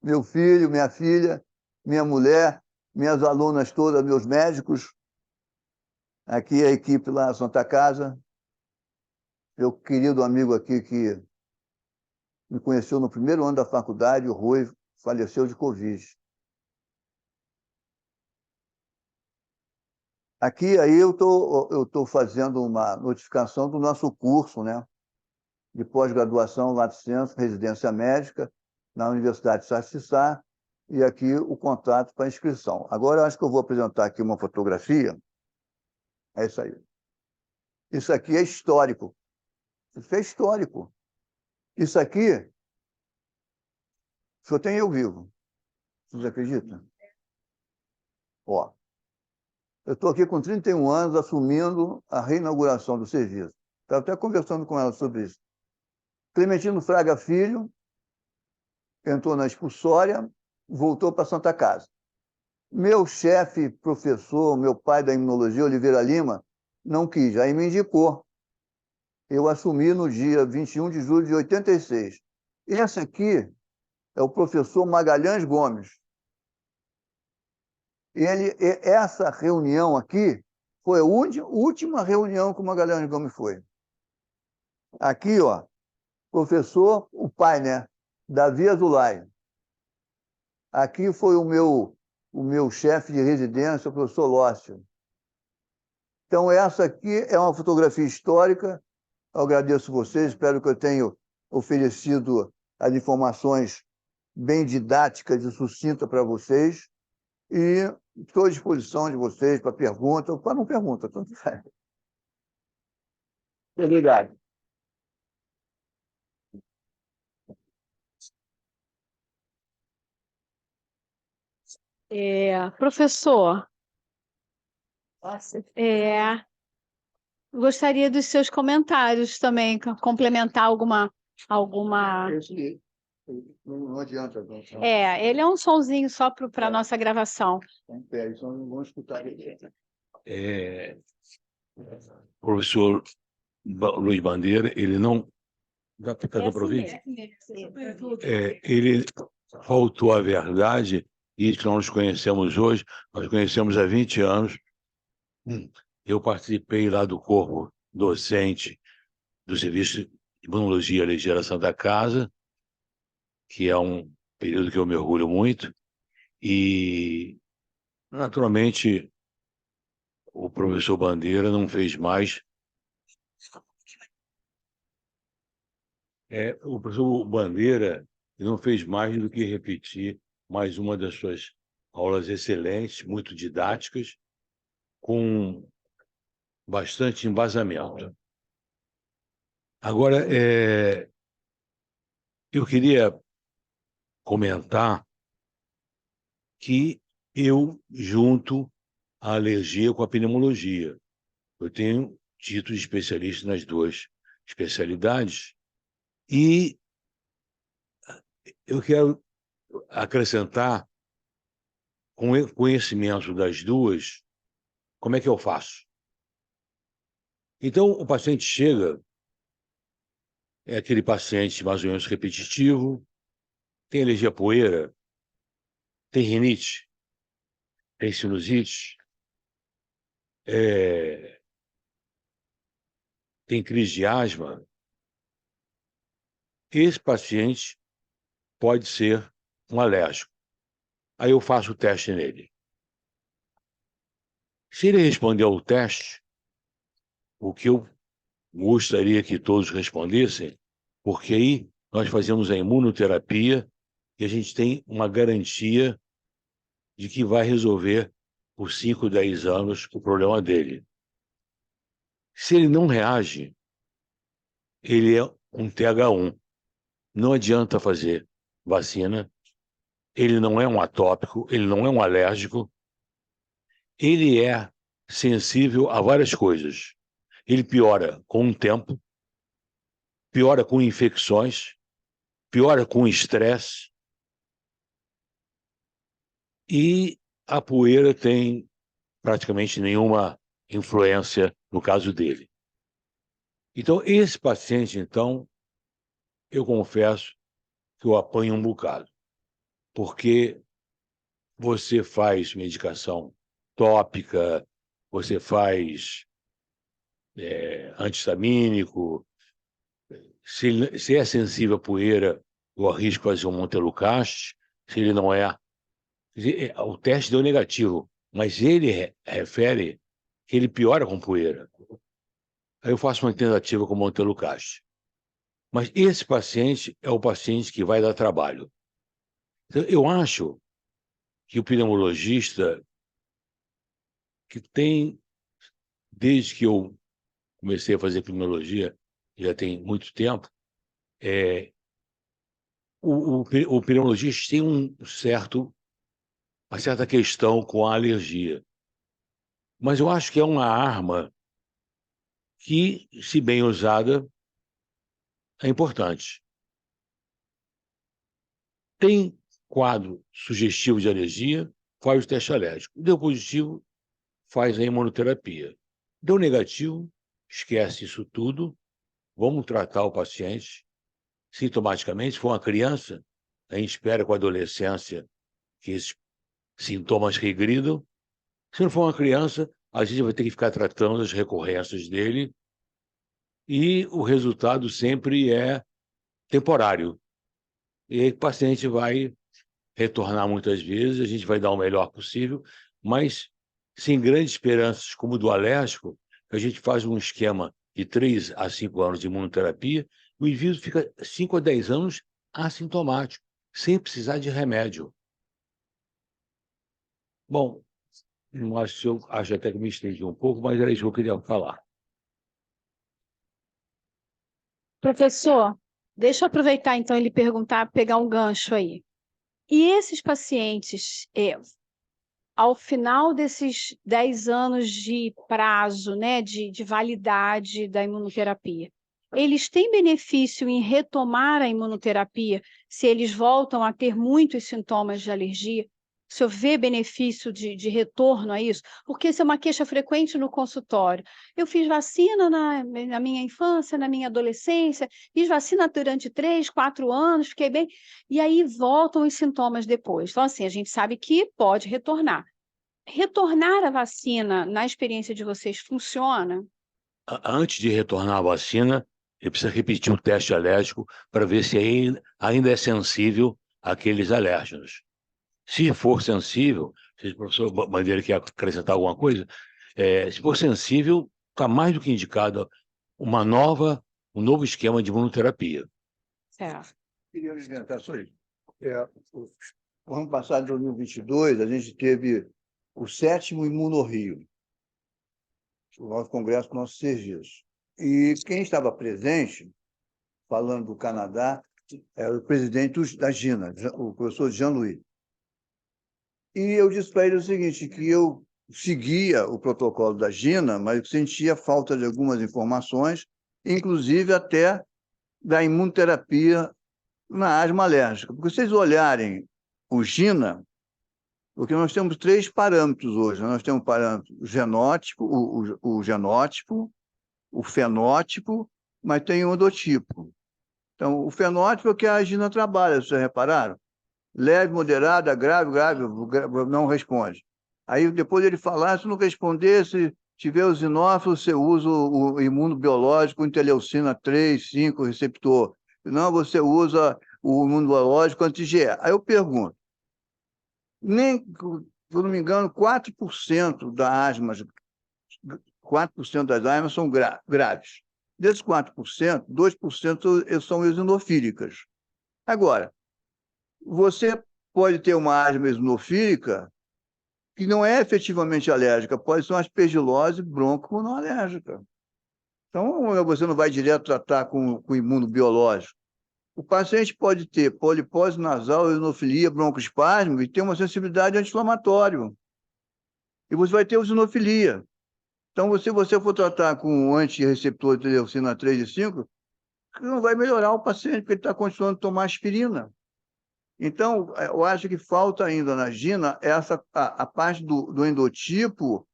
Meu filho, minha filha, minha mulher, minhas alunas todas, meus médicos. Aqui é a equipe lá na Santa Casa. Meu querido amigo aqui que me conheceu no primeiro ano da faculdade, o Rui, faleceu de Covid. Aqui aí eu tô fazendo uma notificação do nosso curso, né, de pós-graduação, lato sensu, residência médica, na Universidade de Sá, e aqui o contato para inscrição. Agora eu acho que eu vou apresentar aqui uma fotografia. É isso aí. Isso aqui é histórico. Isso é histórico. Isso aqui, só tem eu vivo. Vocês acreditam? Ó, eu estou aqui com 31 anos assumindo a reinauguração do serviço. Estava até conversando com ela sobre isso. Clementino Fraga Filho entrou na expulsória, voltou para Santa Casa. Meu chefe, professor, meu pai da imunologia, Oliveira Lima, não quis, aí me indicou. Eu assumi no dia 21 de julho de 86. Esse aqui é o professor Magalhães Gomes. Essa reunião aqui foi a última reunião que o Magalhães Gomes foi. Aqui, ó, professor, o pai, né? Davi Azulay. Aqui foi o meu chefe de residência, o professor Lócio. Então, essa aqui é uma fotografia histórica. Eu agradeço vocês, espero que eu tenha oferecido as informações bem didáticas e sucintas para vocês. E estou à disposição de vocês para pergunta, ou para não pergunta, tanto faz. Obrigado. Professor, gostaria dos seus comentários também, complementar alguma... Não adianta. Ele é um sonzinho só para a nossa gravação. Vamos escutar ele. Professor Luiz Bandeira, ele não... Dá para ouvir? Ele faltou a verdade, e que nós nos conhecemos hoje, nós conhecemos há 20 anos. Eu participei lá do corpo docente do Serviço de Imunologia e Alergia da Santa Casa, que é um período que eu me orgulho muito, e, naturalmente, o professor Bandeira não fez mais. O professor Bandeira não fez mais do que repetir mais uma das suas aulas excelentes, muito didáticas, com bastante embasamento. Agora, eu queria comentar que eu junto a alergia com a pneumologia. Eu tenho título de especialista nas duas especialidades e eu quero acrescentar, com o conhecimento das duas, como é que eu faço? Então, o paciente chega, é aquele paciente mais ou menos repetitivo, tem alergia à poeira, tem rinite, tem sinusite, tem crise de asma. Esse paciente pode ser um alérgico. Aí eu faço o teste nele. Se ele responder ao teste, o que eu gostaria que todos respondessem, porque aí nós fazemos a imunoterapia e a gente tem uma garantia de que vai resolver por 5, 10 anos o problema dele. Se ele não reage, ele é um TH1. Não adianta fazer vacina, ele não é um atópico, ele não é um alérgico, ele é sensível a várias coisas. Ele piora com o tempo, piora com infecções, piora com estresse, e a poeira tem praticamente nenhuma influência no caso dele. Então, esse paciente, então, eu confesso que eu apanho um bocado, porque você faz medicação tópica, você faz antistamínico, se é sensível à poeira, eu arrisco fazer um montelukast, se ele não é. O teste deu negativo, mas ele refere que ele piora com poeira. Aí eu faço uma tentativa com montelukast. Mas esse paciente é o paciente que vai dar trabalho. Então, eu acho que o pneumologista, que tem, desde que eu comecei a fazer pneumologia, já tem muito tempo, o pneumologista tem uma certa questão com a alergia. Mas eu acho que é uma arma que, se bem usada, é importante. Tem quadro sugestivo de alergia, faz o teste alérgico. Deu positivo, faz a imunoterapia. Deu negativo, esquece isso tudo, vamos tratar o paciente sintomaticamente. Se for uma criança, a gente espera com a adolescência que esses sintomas regridam. Se não for uma criança, a gente vai ter que ficar tratando as recorrências dele, e o resultado sempre é temporário. E aí o paciente vai retornar muitas vezes, a gente vai dar o melhor possível, mas sem grandes esperanças como o do alérgico, a gente faz um esquema de 3 a 5 anos de imunoterapia, o indivíduo fica 5 a 10 anos assintomático, sem precisar de remédio. Bom, acho até que me estendi um pouco, mas era isso que eu queria falar. Professor, deixa eu aproveitar então ele perguntar, pegar um gancho aí. E esses pacientes, ao final desses 10 anos de prazo, né, de validade da imunoterapia, eles têm benefício em retomar a imunoterapia se eles voltam a ter muitos sintomas de alergia? O senhor vê benefício de retorno a isso? Porque isso é uma queixa frequente no consultório. Eu fiz vacina na minha infância, na minha adolescência, fiz vacina durante 3, 4 anos, fiquei bem, e aí voltam os sintomas depois. Então, assim, a gente sabe que pode retornar. Retornar a vacina, na experiência de vocês, funciona? Antes de retornar à vacina, ele precisa repetir um teste alérgico para ver se ainda é sensível àqueles alérgenos. Se for sensível, se o professor Bandeira quer acrescentar alguma coisa, se for sensível, está mais do que indicado um novo esquema de imunoterapia. Certo. Queria adiantar só isso. O ano passado, em 2022, a gente teve o 7º Imunorrio, o nosso congresso, o nosso serviço. E quem estava presente, falando do Canadá, era o presidente da GINA, o professor Jean-Louis. E eu disse para ele o seguinte, que eu seguia o protocolo da GINA, mas eu sentia falta de algumas informações, inclusive até da imunoterapia na asma alérgica. Porque se vocês olharem o GINA, porque nós temos 3 parâmetros hoje. Nós temos o parâmetro genótipo, o genótipo, o fenótipo, mas tem o endotipo. Então, o fenótipo é o que a Gina trabalha, vocês repararam? Leve, moderada, grave, não responde. Aí, depois ele falar, se não responder, se tiver o eosinófilo, você usa o imunobiológico, interleucina 3, 5, receptor. Não, você usa o imunobiológico anti-IgE. Aí eu pergunto, nem, se eu não me engano, 4% da asma, 4% das asmas são graves. Desses 4%, 2% são eosinofílicas. Agora, você pode ter uma asma eosinofílica que não é efetivamente alérgica, pode ser uma aspergilose bronco-não-alérgica. Então, você não vai direto tratar com imunobiológico. O paciente pode ter polipose nasal, eosinofilia, broncoespasmo e ter uma sensibilidade anti-inflamatória. E você vai ter eosinofilia. Então, se você for tratar com antirreceptor de interleucina 3 e 5, não vai melhorar o paciente, porque ele está continuando a tomar aspirina. Então, eu acho que falta ainda na Gina a parte do endotipo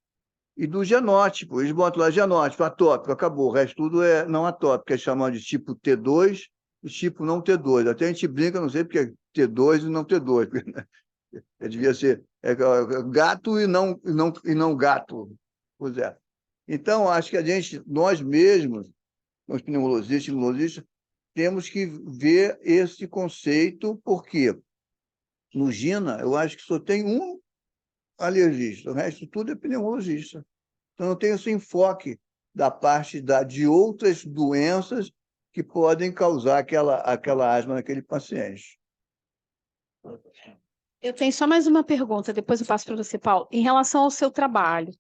e do genótipo. Eles botam lá genótipo, atópico, acabou. O resto tudo é não atópico, é chamado de tipo T2 e tipo não T2. Até a gente brinca, não sei porque é T2 e não T2. Devia ser gato e não gato. Pois é. Então, acho que nós mesmos, os pneumologistas, imunologistas, temos que ver esse conceito, porque no GINA, eu acho que só tem um alergista, o resto tudo é pneumologista. Então, eu tenho esse enfoque da parte de outras doenças que podem causar aquela asma naquele paciente. Eu tenho só mais uma pergunta, depois eu passo para você, Paulo. Em relação ao seu trabalho,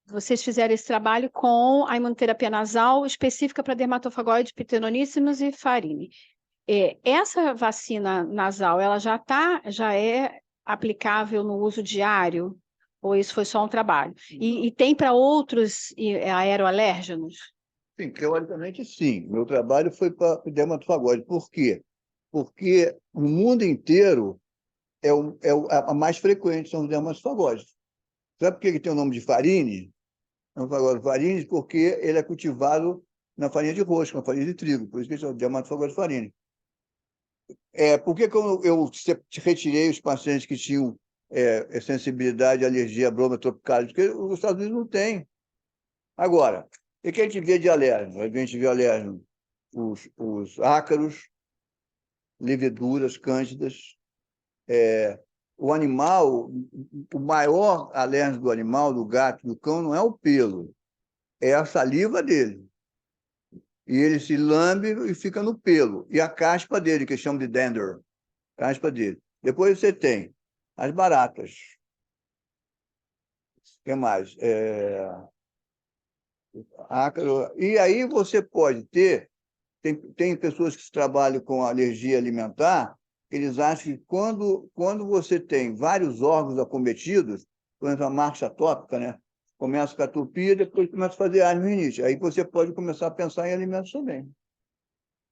vocês fizeram esse trabalho com a imunoterapia nasal específica para dermatofagóide, pteroníceos e farine. Essa vacina nasal, ela já é aplicável no uso diário? Ou isso foi só um trabalho? E tem para outros aeroalérgenos? Sim, teoricamente, sim. Meu trabalho foi para o dermatofagóide. Por quê? Porque no mundo inteiro a mais frequente são os dermatofagóides. Sabe por que ele tem o nome de farine? Farine porque ele é cultivado na farinha de rosca, na farinha de trigo, por isso que ele chama dermatofagóide farine. Por que eu retirei os pacientes que tinham sensibilidade e alergia à broma tropicalis? Porque os Estados Unidos não tem. Agora, o que a gente vê de alérgeno? A gente vê alérgeno, os ácaros, leveduras, cândidas. O animal, o maior alérgeno do animal, do gato, do cão, não é o pelo, é a saliva dele. E ele se lambe e fica no pelo. E a caspa dele, que chama de dander, caspa dele. Depois você tem as baratas. O que mais? Ácaro. E aí você pode ter... Tem pessoas que trabalham com alergia alimentar, eles acham que quando você tem vários órgãos acometidos, por exemplo, a marcha atópica, né? Começa com a atopia, depois começa a fazer asma e rinite. Aí você pode começar a pensar em alimentos também.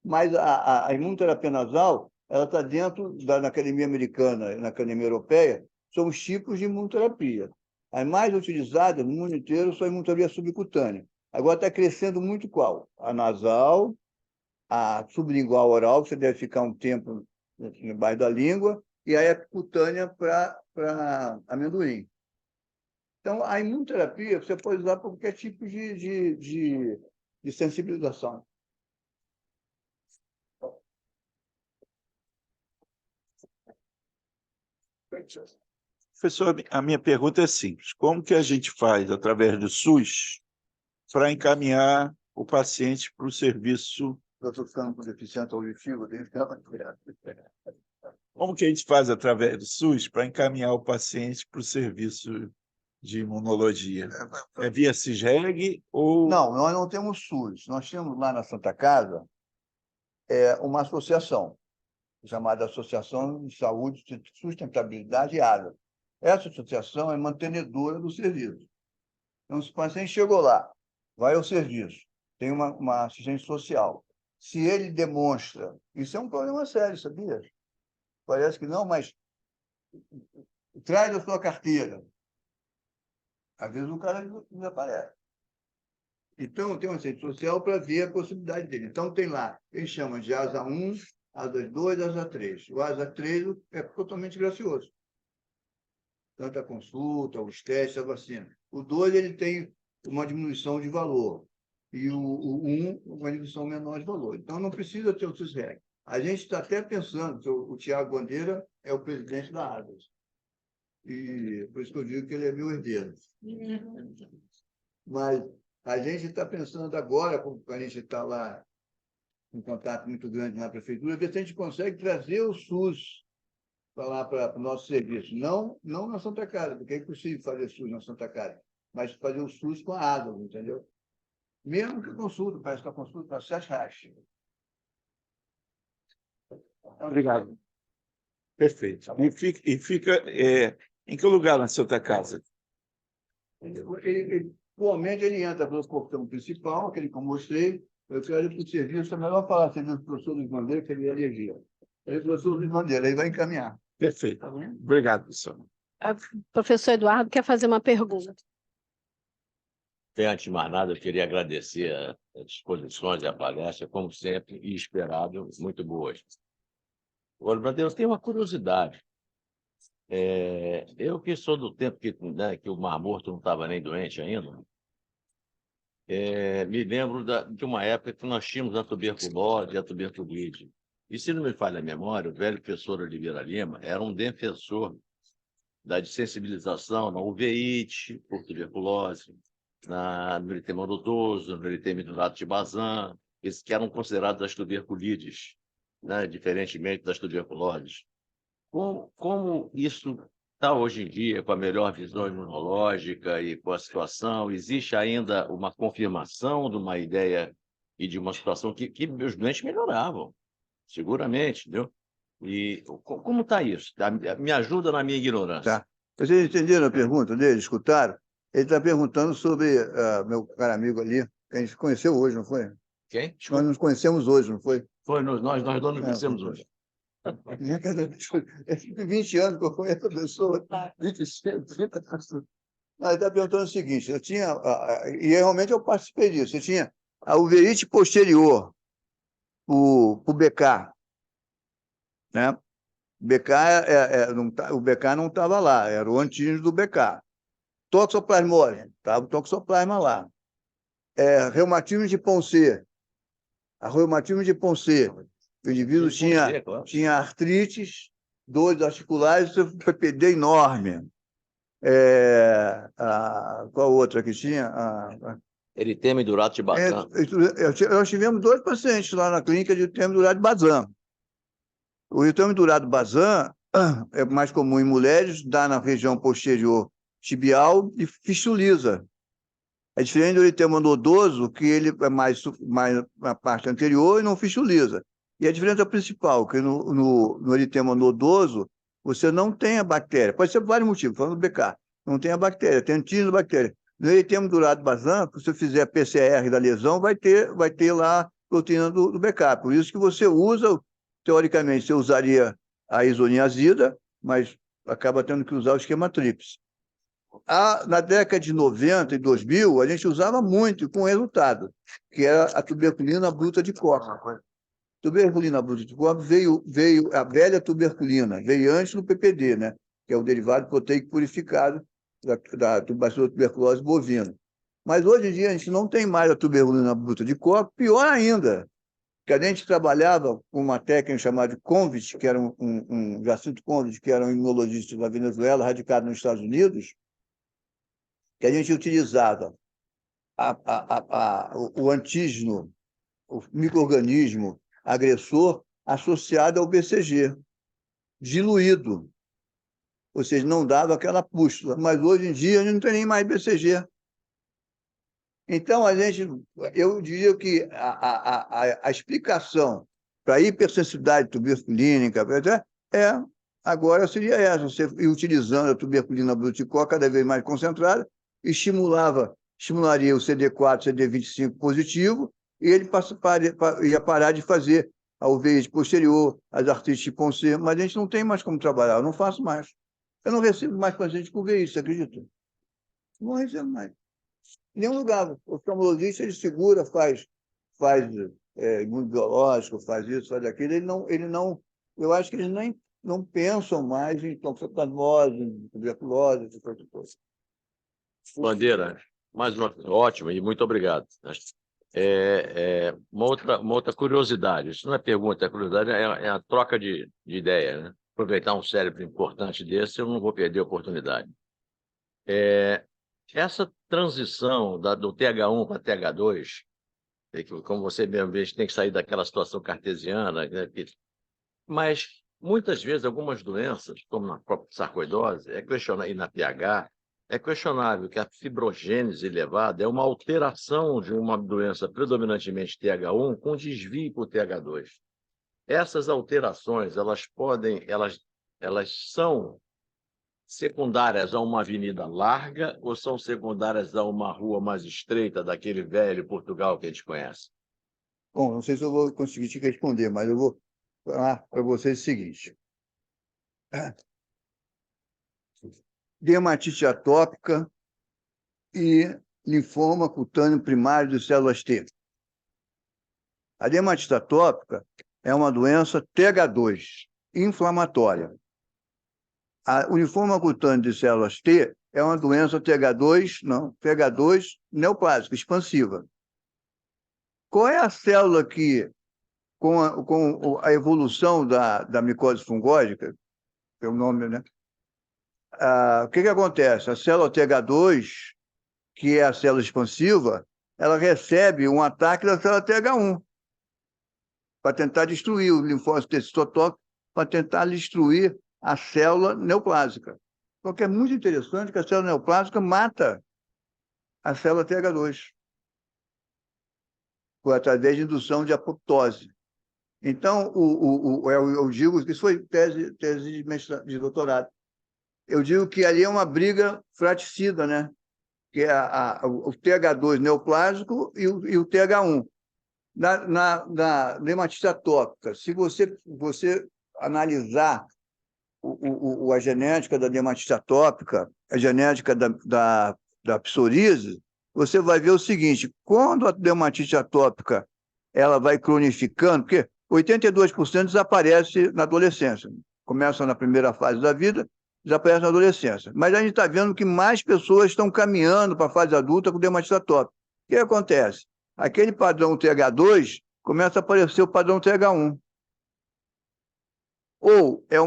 Mas a imunoterapia nasal, ela está dentro na Academia Americana e na Academia Europeia, são os tipos de imunoterapia. As mais utilizadas no mundo inteiro são a imunoterapia subcutânea. Agora está crescendo muito qual? A nasal, a sublingual oral, que você deve ficar um tempo embaixo da língua, e aí a cutânea para amendoim. Então, a imunoterapia você pode usar para qualquer tipo de sensibilização. Professor, a minha pergunta é simples. Como que a gente faz, através do SUS, para encaminhar o paciente para o serviço... Eu estou ficando com deficiência auditiva, tenho que ficar mais cuidado. Como que a gente faz, através do SUS, para encaminhar o paciente para o serviço de imunologia? É via CISREG ou... Não, nós não temos SUS. Nós temos lá na Santa Casa uma associação, chamada Associação de Saúde e Sustentabilidade ASA. Essa associação é mantenedora do serviço. Então, se o paciente chegou lá, vai ao serviço, tem uma assistente social. Se ele demonstra... Isso é um problema sério, sabia? Parece que não, mas traz a sua carteira. Às vezes o cara desaparece. Então, tem uma assistente social para ver a possibilidade dele. Então, tem lá, eles chamam de asa 1, asa 2, asa 3. O asa 3 é totalmente gracioso. Tanto a consulta, os testes, a vacina. O 2, ele tem uma diminuição de valor. E o 1, uma diminuição menor de valor. Então, não precisa ter o SUSREG. A gente está até pensando que o Tiago Bandeira é o presidente da ADAS. E por isso que eu digo que ele é meu herdeiro. Mas a gente está pensando agora, como a gente está lá em contato muito grande na prefeitura, ver se a gente consegue trazer o SUS para o nosso serviço. Não na Santa Casa, porque é impossível fazer SUS na Santa Casa, mas fazer o SUS com a água, entendeu? Mesmo que a consulta, parece que a consulta está R$7. Obrigado. Perfeito. Em que lugar na Santa Casa? Atualmente ele entra pelo portão principal, aquele que eu mostrei. Eu quero ir para o serviço, é melhor falar serviço do professor Luiz Bandeira, que ele é alergia. Ele é o professor Luiz Bandeira, ele vai encaminhar. Perfeito. Tá bom? Obrigado, professor. Professor Eduardo quer fazer uma pergunta. Bem, antes de mais nada, eu queria agradecer as exposições e a palestra, como sempre, e esperado, muito boas. Agora, Bandeira, eu tenho uma curiosidade. Eu que sou do tempo que o Mar Morto não estava nem doente ainda, me lembro de uma época que nós tínhamos a tuberculose e a tuberculite. E, se não me falha a memória, o velho professor Oliveira Lima era um defensor da sensibilização na uveíte por tuberculose, no eritema nodoso, no eritema hidrolato de Bazin, esses que eram considerados as tuberculides, né, diferentemente das tuberculoses. Como isso está hoje em dia, com a melhor visão imunológica e com a situação? Existe ainda uma confirmação de uma ideia e de uma situação que meus doentes melhoravam, seguramente, entendeu? E como está isso? Me ajuda na minha ignorância. Tá. Vocês entenderam a pergunta dele? Escutaram? Ele está perguntando sobre meu caro amigo ali, que a gente conheceu hoje, não foi? Quem? Nós nos conhecemos hoje, não foi? Foi, nós dois nos conhecemos hoje. 20 anos que eu conheço a pessoa, 25, 30 pessoas. Ele está perguntando o seguinte, e realmente eu participei disso, eu tinha a uveíte posterior, o BK, né? O BK não estava lá, era o antígeno do BK. Toxoplasmose, estava o toxoplasma lá. Reumatismo de Ponce. A reumatismo de Ponce. O indivíduo tinha artrites, dores articulares, PPD enorme. Qual outra que tinha? Eritema hidrolato de Bazin. Nós tivemos 2 pacientes lá na clínica de eritema hidrolato de Bazin. O eritema hidrolato de Bazin é mais comum em mulheres, dá na região posterior tibial e fistuliza. É diferente do eritema nodoso, que ele é mais na parte anterior e não fistuliza. E a diferença principal, que no eritema nodoso, você não tem a bactéria. Pode ser por vários motivos, falando do BK. Não tem a bactéria, tem antígeno da bactéria. No eritema hidrolato de Bazin, se você fizer PCR da lesão, vai ter lá a proteína do BK. Por isso que você usa, teoricamente, você usaria a isoniazida, mas acaba tendo que usar o esquema TRIPS. Na década de 90 e 2000, a gente usava muito, com resultado, que era a tuberculina bruta de copa. Tuberculina bruta de copa veio a velha tuberculina, veio antes do PPD, né? Que é o derivado proteico purificado da tuberculose bovina. Mas hoje em dia a gente não tem mais a tuberculina bruta de copa, pior ainda, que a gente trabalhava com uma técnica chamada de Convit, que era um Jacinto Convit, que era um imunologista da Venezuela, radicado nos Estados Unidos, que a gente utilizava o antígeno, o micro-organismo agressor associado ao BCG, diluído. Ou seja, não dava aquela pústula. Mas hoje em dia a gente não tem nem mais BCG. Então, eu diria que a explicação para a hipersensibilidade tuberculínica agora seria essa, você ir utilizando a tuberculina bruticó cada vez mais concentrada, estimularia o CD4, CD25 positivo, e ele ia parar de fazer a uveíte posterior, as artrites de Ponce, mas a gente não tem mais como trabalhar, eu não faço mais. Eu não recebo mais paciente com uveíte, você acredita? Não recebo mais. Em nenhum lugar. O oftalmologista, ele segura, faz imunobiológico, faz isso, faz aquilo. Eu acho que eles nem não pensam mais em toxoplasmose, em tuberculose, esse tipo de coisa. Bandeira, mais uma ótima e muito obrigado. Uma outra curiosidade, isso não é pergunta, é curiosidade, é a troca de ideia, né? Aproveitar um cérebro importante desse, eu não vou perder a oportunidade. Essa transição do TH1 para TH2, como você mesmo vê, a gente tem que sair daquela situação cartesiana, né? Mas muitas vezes algumas doenças, como na própria sarcoidose, e na PH, é questionável que a fibrogênese elevada é uma alteração de uma doença predominantemente TH1 com desvio para o TH2. Essas alterações, elas são secundárias a uma avenida larga ou são secundárias a uma rua mais estreita daquele velho Portugal que a gente conhece? Bom, não sei se eu vou conseguir te responder, mas eu vou falar para vocês o seguinte. Dermatite atópica e linfoma cutâneo primário de células T. A dermatite atópica é uma doença TH2, inflamatória. O linfoma cutâneo de células T é uma doença TH2 neoplásica, expansiva. Qual é a célula que, com a evolução da micose fungótica, que é o nome, né? O que acontece? A célula TH2, que é a célula expansiva, ela recebe um ataque da célula TH1 para tentar destruir o linfócito citotóxico, para tentar destruir a célula neoplásica. Então, é muito interessante que a célula neoplásica mata a célula TH2 através de indução de apoptose. Então, eu digo que isso foi tese de doutorado. Eu digo que ali é uma briga fratricida, né? Que é o TH2 neoplásico e o TH1. Na dermatite atópica, se você analisar a genética da dermatite atópica, a genética da psoríase, você vai ver o seguinte: quando a dermatite atópica ela vai cronificando, porque 82% desaparece na adolescência, começa na primeira fase da vida, desaparece na adolescência. Mas a gente está vendo que mais pessoas estão caminhando para a fase adulta com dermatite atópica. O que acontece? Aquele padrão TH2 começa a aparecer o padrão TH1. Ou é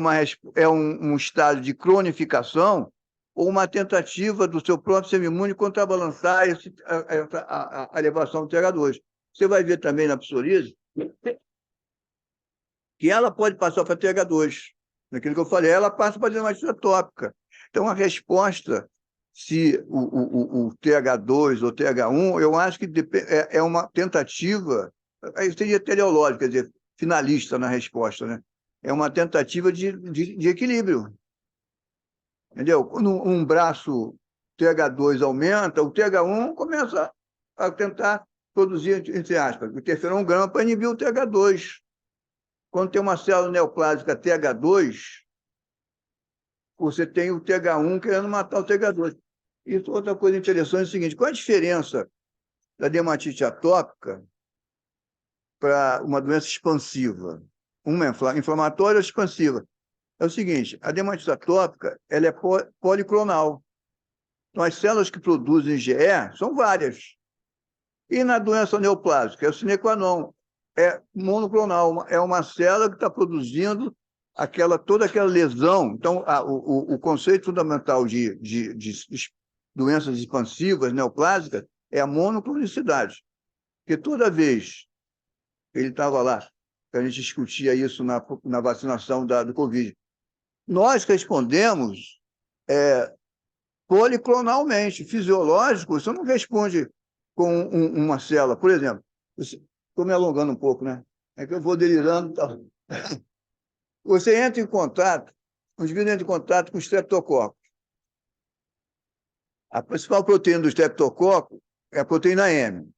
um estado de cronificação, ou uma tentativa do seu próprio sistema imune contrabalançar a elevação do TH2. Você vai ver também na psoríase que ela pode passar para TH2. Naquilo que eu falei, ela passa para a dermatite atópica. Então, a resposta, se o TH2 ou TH1, eu acho que é uma tentativa, aí seria teleológica, quer dizer, finalista na resposta, né? É uma tentativa de equilíbrio. Entendeu? Quando um braço TH2 aumenta, o TH1 começa a tentar produzir, entre aspas, o interferon gama para inibir o TH2. Quando tem uma célula neoplásica TH2, você tem o TH1 querendo matar o TH2. Isso, outra coisa interessante é o seguinte: qual a diferença da dermatite atópica para uma doença expansiva? Uma inflamatória ou expansiva? É o seguinte: a dermatite atópica ela é policlonal. Então, as células que produzem IgE são várias. E na doença neoplásica, é o sine qua non, é monoclonal, é uma célula que está produzindo toda aquela lesão. Então, o conceito fundamental de doenças expansivas, neoplásicas, é a monoclonicidade. Porque toda vez que ele estava lá, que a gente discutia isso na vacinação do Covid, nós respondemos policlonalmente, fisiológico, você não responde com uma célula. Por exemplo, estou me alongando um pouco, né? É que eu vou delirando e tal. Você entra em contato, os indivíduos entram em contato com o streptococcus. A principal proteína do streptococcus é a proteína M.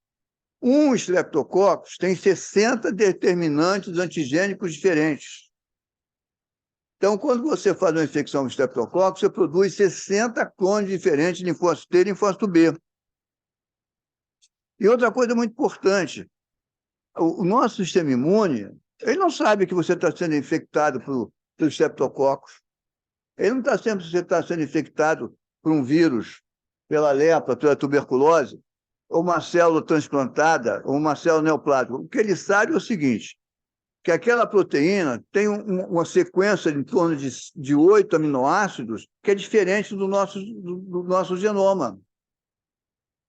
Um streptococcus tem 60 determinantes antigênicos diferentes. Então, quando você faz uma infecção com streptococcus, você produz 60 clones diferentes de linfócito T e linfócito B. E outra coisa muito importante, o nosso sistema imune, ele não sabe que você está sendo infectado por streptococcus. Ele não está sempre você está sendo infectado por um vírus, pela lepra, pela tuberculose, ou uma célula transplantada, ou uma célula neoplásica. O que ele sabe é o seguinte, que aquela proteína tem uma sequência em torno de 8 aminoácidos que é diferente do nosso genoma.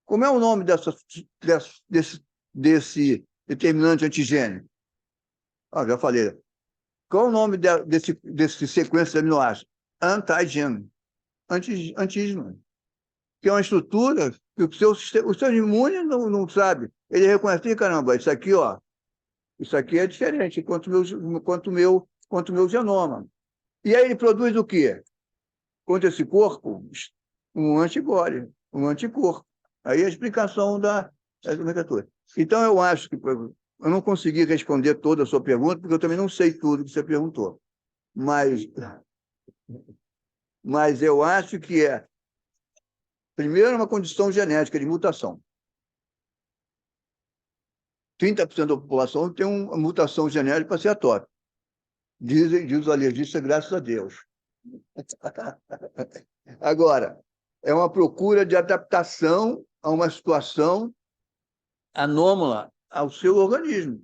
Como é o nome desse determinante antigênico? Já falei. Qual é o nome desse sequência de aminoácidos? Antígeno. Antígeno. Que é uma estrutura que o seu imune não sabe. Ele reconhece, caramba, isso aqui, ó, isso aqui é diferente quanto o meu genoma. E aí ele produz o quê? Contra esse corpo, um antigore, um anticorpo. Aí a explicação da nomenclatura. Então, eu acho que eu não consegui responder toda a sua pergunta, porque eu também não sei tudo que você perguntou. Mas eu acho que primeiro, uma condição genética de mutação. 30% da população tem uma mutação genética para ser atópico. Diz os alergistas, graças a Deus. Agora, é uma procura de adaptação a uma situação anômala ao seu organismo.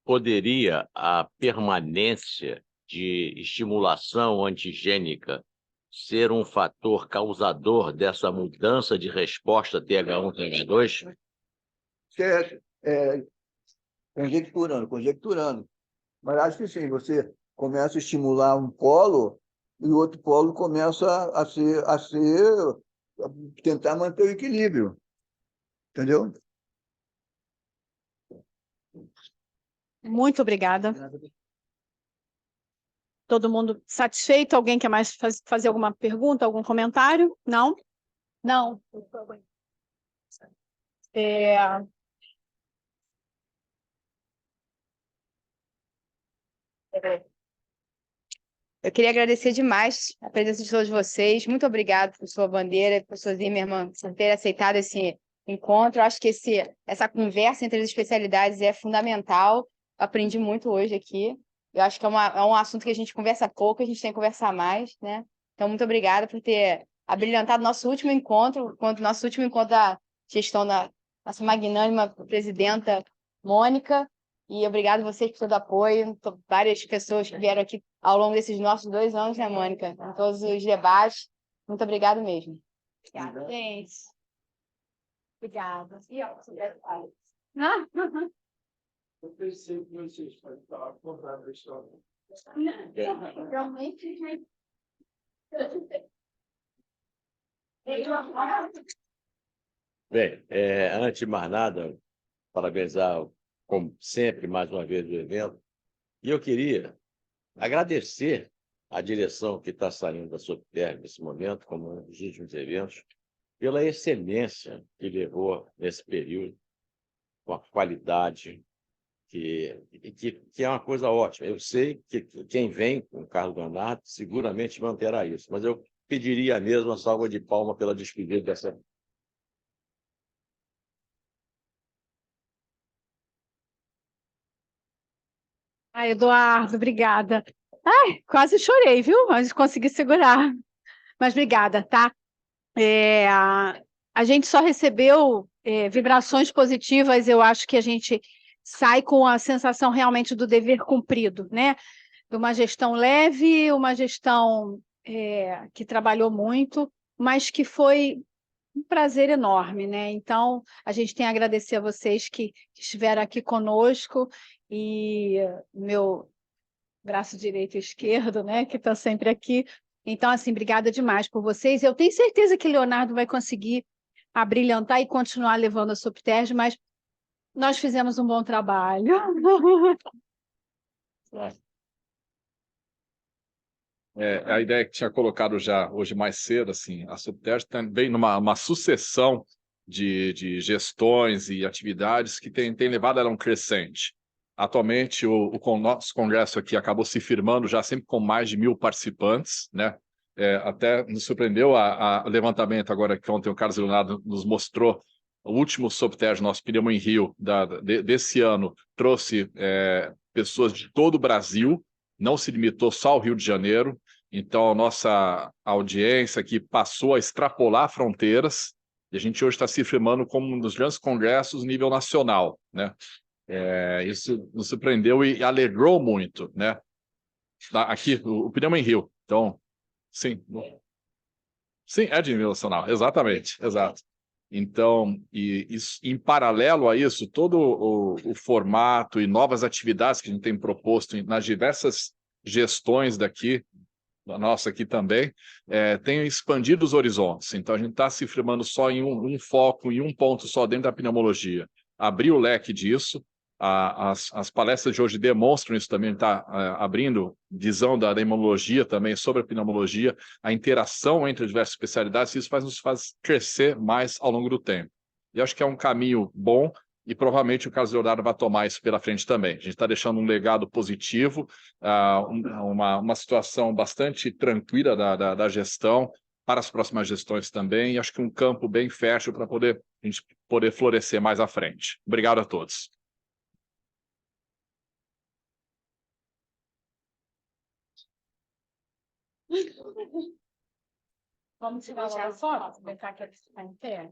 Poderia a permanência de estimulação antigênica ser um fator causador dessa mudança de resposta TH1, TH2? Conjecturando. Mas acho que sim, você começa a estimular um polo e o outro polo começa a tentar manter o equilíbrio. Entendeu? Muito obrigada. Todo mundo satisfeito? Alguém quer mais fazer alguma pergunta, algum comentário? Não? Não. Eu queria agradecer demais a presença de todos vocês. Muito obrigada por sua bandeira, professor Zimmermann, por ter aceitado esse encontro. Eu acho que essa conversa entre as especialidades é fundamental. Eu aprendi muito hoje aqui. Eu acho que é um assunto que a gente conversa pouco, a gente tem que conversar mais, né? Então, muito obrigada por ter abrilhantado nosso último encontro da gestão da nossa magnânima presidenta Mônica. E obrigado a vocês por todo o apoio. Várias pessoas que vieram aqui ao longo desses nossos 2 anos, né, Mônica? Em todos os debates. Muito obrigado mesmo. Obrigada, gente. Obrigada. Eu pensei que vocês estavam contando a história. Realmente. Bem, antes de mais nada, parabenizar, como sempre, mais uma vez, o evento. E eu queria agradecer a direção que está saindo da Sopterm nesse momento, como nos últimos eventos, pela excelência que levou nesse período, com a qualidade, que é uma coisa ótima. Eu sei que quem vem com o Carlos Leonardo seguramente manterá isso, mas eu pediria mesmo uma salva de palmas pela despedida dessa. Eduardo, obrigada. Ai, quase chorei, viu? Mas consegui segurar. Mas obrigada, tá? A gente só recebeu vibrações positivas, eu acho que a gente sai com a sensação realmente do dever cumprido, né? De uma gestão leve, uma gestão que trabalhou muito, mas que foi um prazer enorme, né? Então, a gente tem a agradecer a vocês que estiveram aqui conosco e meu braço direito e esquerdo, né? Que estão sempre aqui. Então, assim, obrigada demais por vocês. Eu tenho certeza que Leonardo vai conseguir abrilhantar e continuar levando a Sopterj, mas nós fizemos um bom trabalho. A ideia que tinha colocado já hoje mais cedo, assim, a Sopterj também numa sucessão de gestões e atividades que tem levado ela a um crescente. Atualmente, o nosso congresso aqui acabou se firmando já sempre com mais de 1.000 participantes, né? até nos surpreendeu o levantamento agora que ontem o Carlos Leonardo nos mostrou. O último Sopterj, nosso Pneumo em Rio, desse ano, trouxe pessoas de todo o Brasil, não se limitou só ao Rio de Janeiro. Então, a nossa audiência aqui passou a extrapolar fronteiras, e a gente hoje está se firmando como um dos grandes congressos nível nacional, né? Isso nos surpreendeu e alegrou muito, né? Aqui, o Pneumo em Rio. Então, sim. Sim, é de nível nacional, exatamente, exato. Então, em paralelo a isso, todo o formato e novas atividades que a gente tem proposto nas diversas gestões daqui, a nossa aqui também, tem expandido os horizontes. Então, a gente está se firmando só em um foco, em um ponto só dentro da pneumologia. Abrir o leque disso. As palestras de hoje demonstram isso também, está abrindo visão da imunologia também sobre a pneumologia, a interação entre as diversas especialidades, isso nos faz crescer mais ao longo do tempo. E acho que é um caminho bom e provavelmente o Carlos Leonardo vai tomar isso pela frente também. A gente está deixando um legado positivo, uma situação bastante tranquila da gestão, para as próximas gestões também, e acho que um campo bem fértil para a gente poder florescer mais à frente. Obrigado a todos. Vamos tirar a foto? Aproveitar que ele está em pé.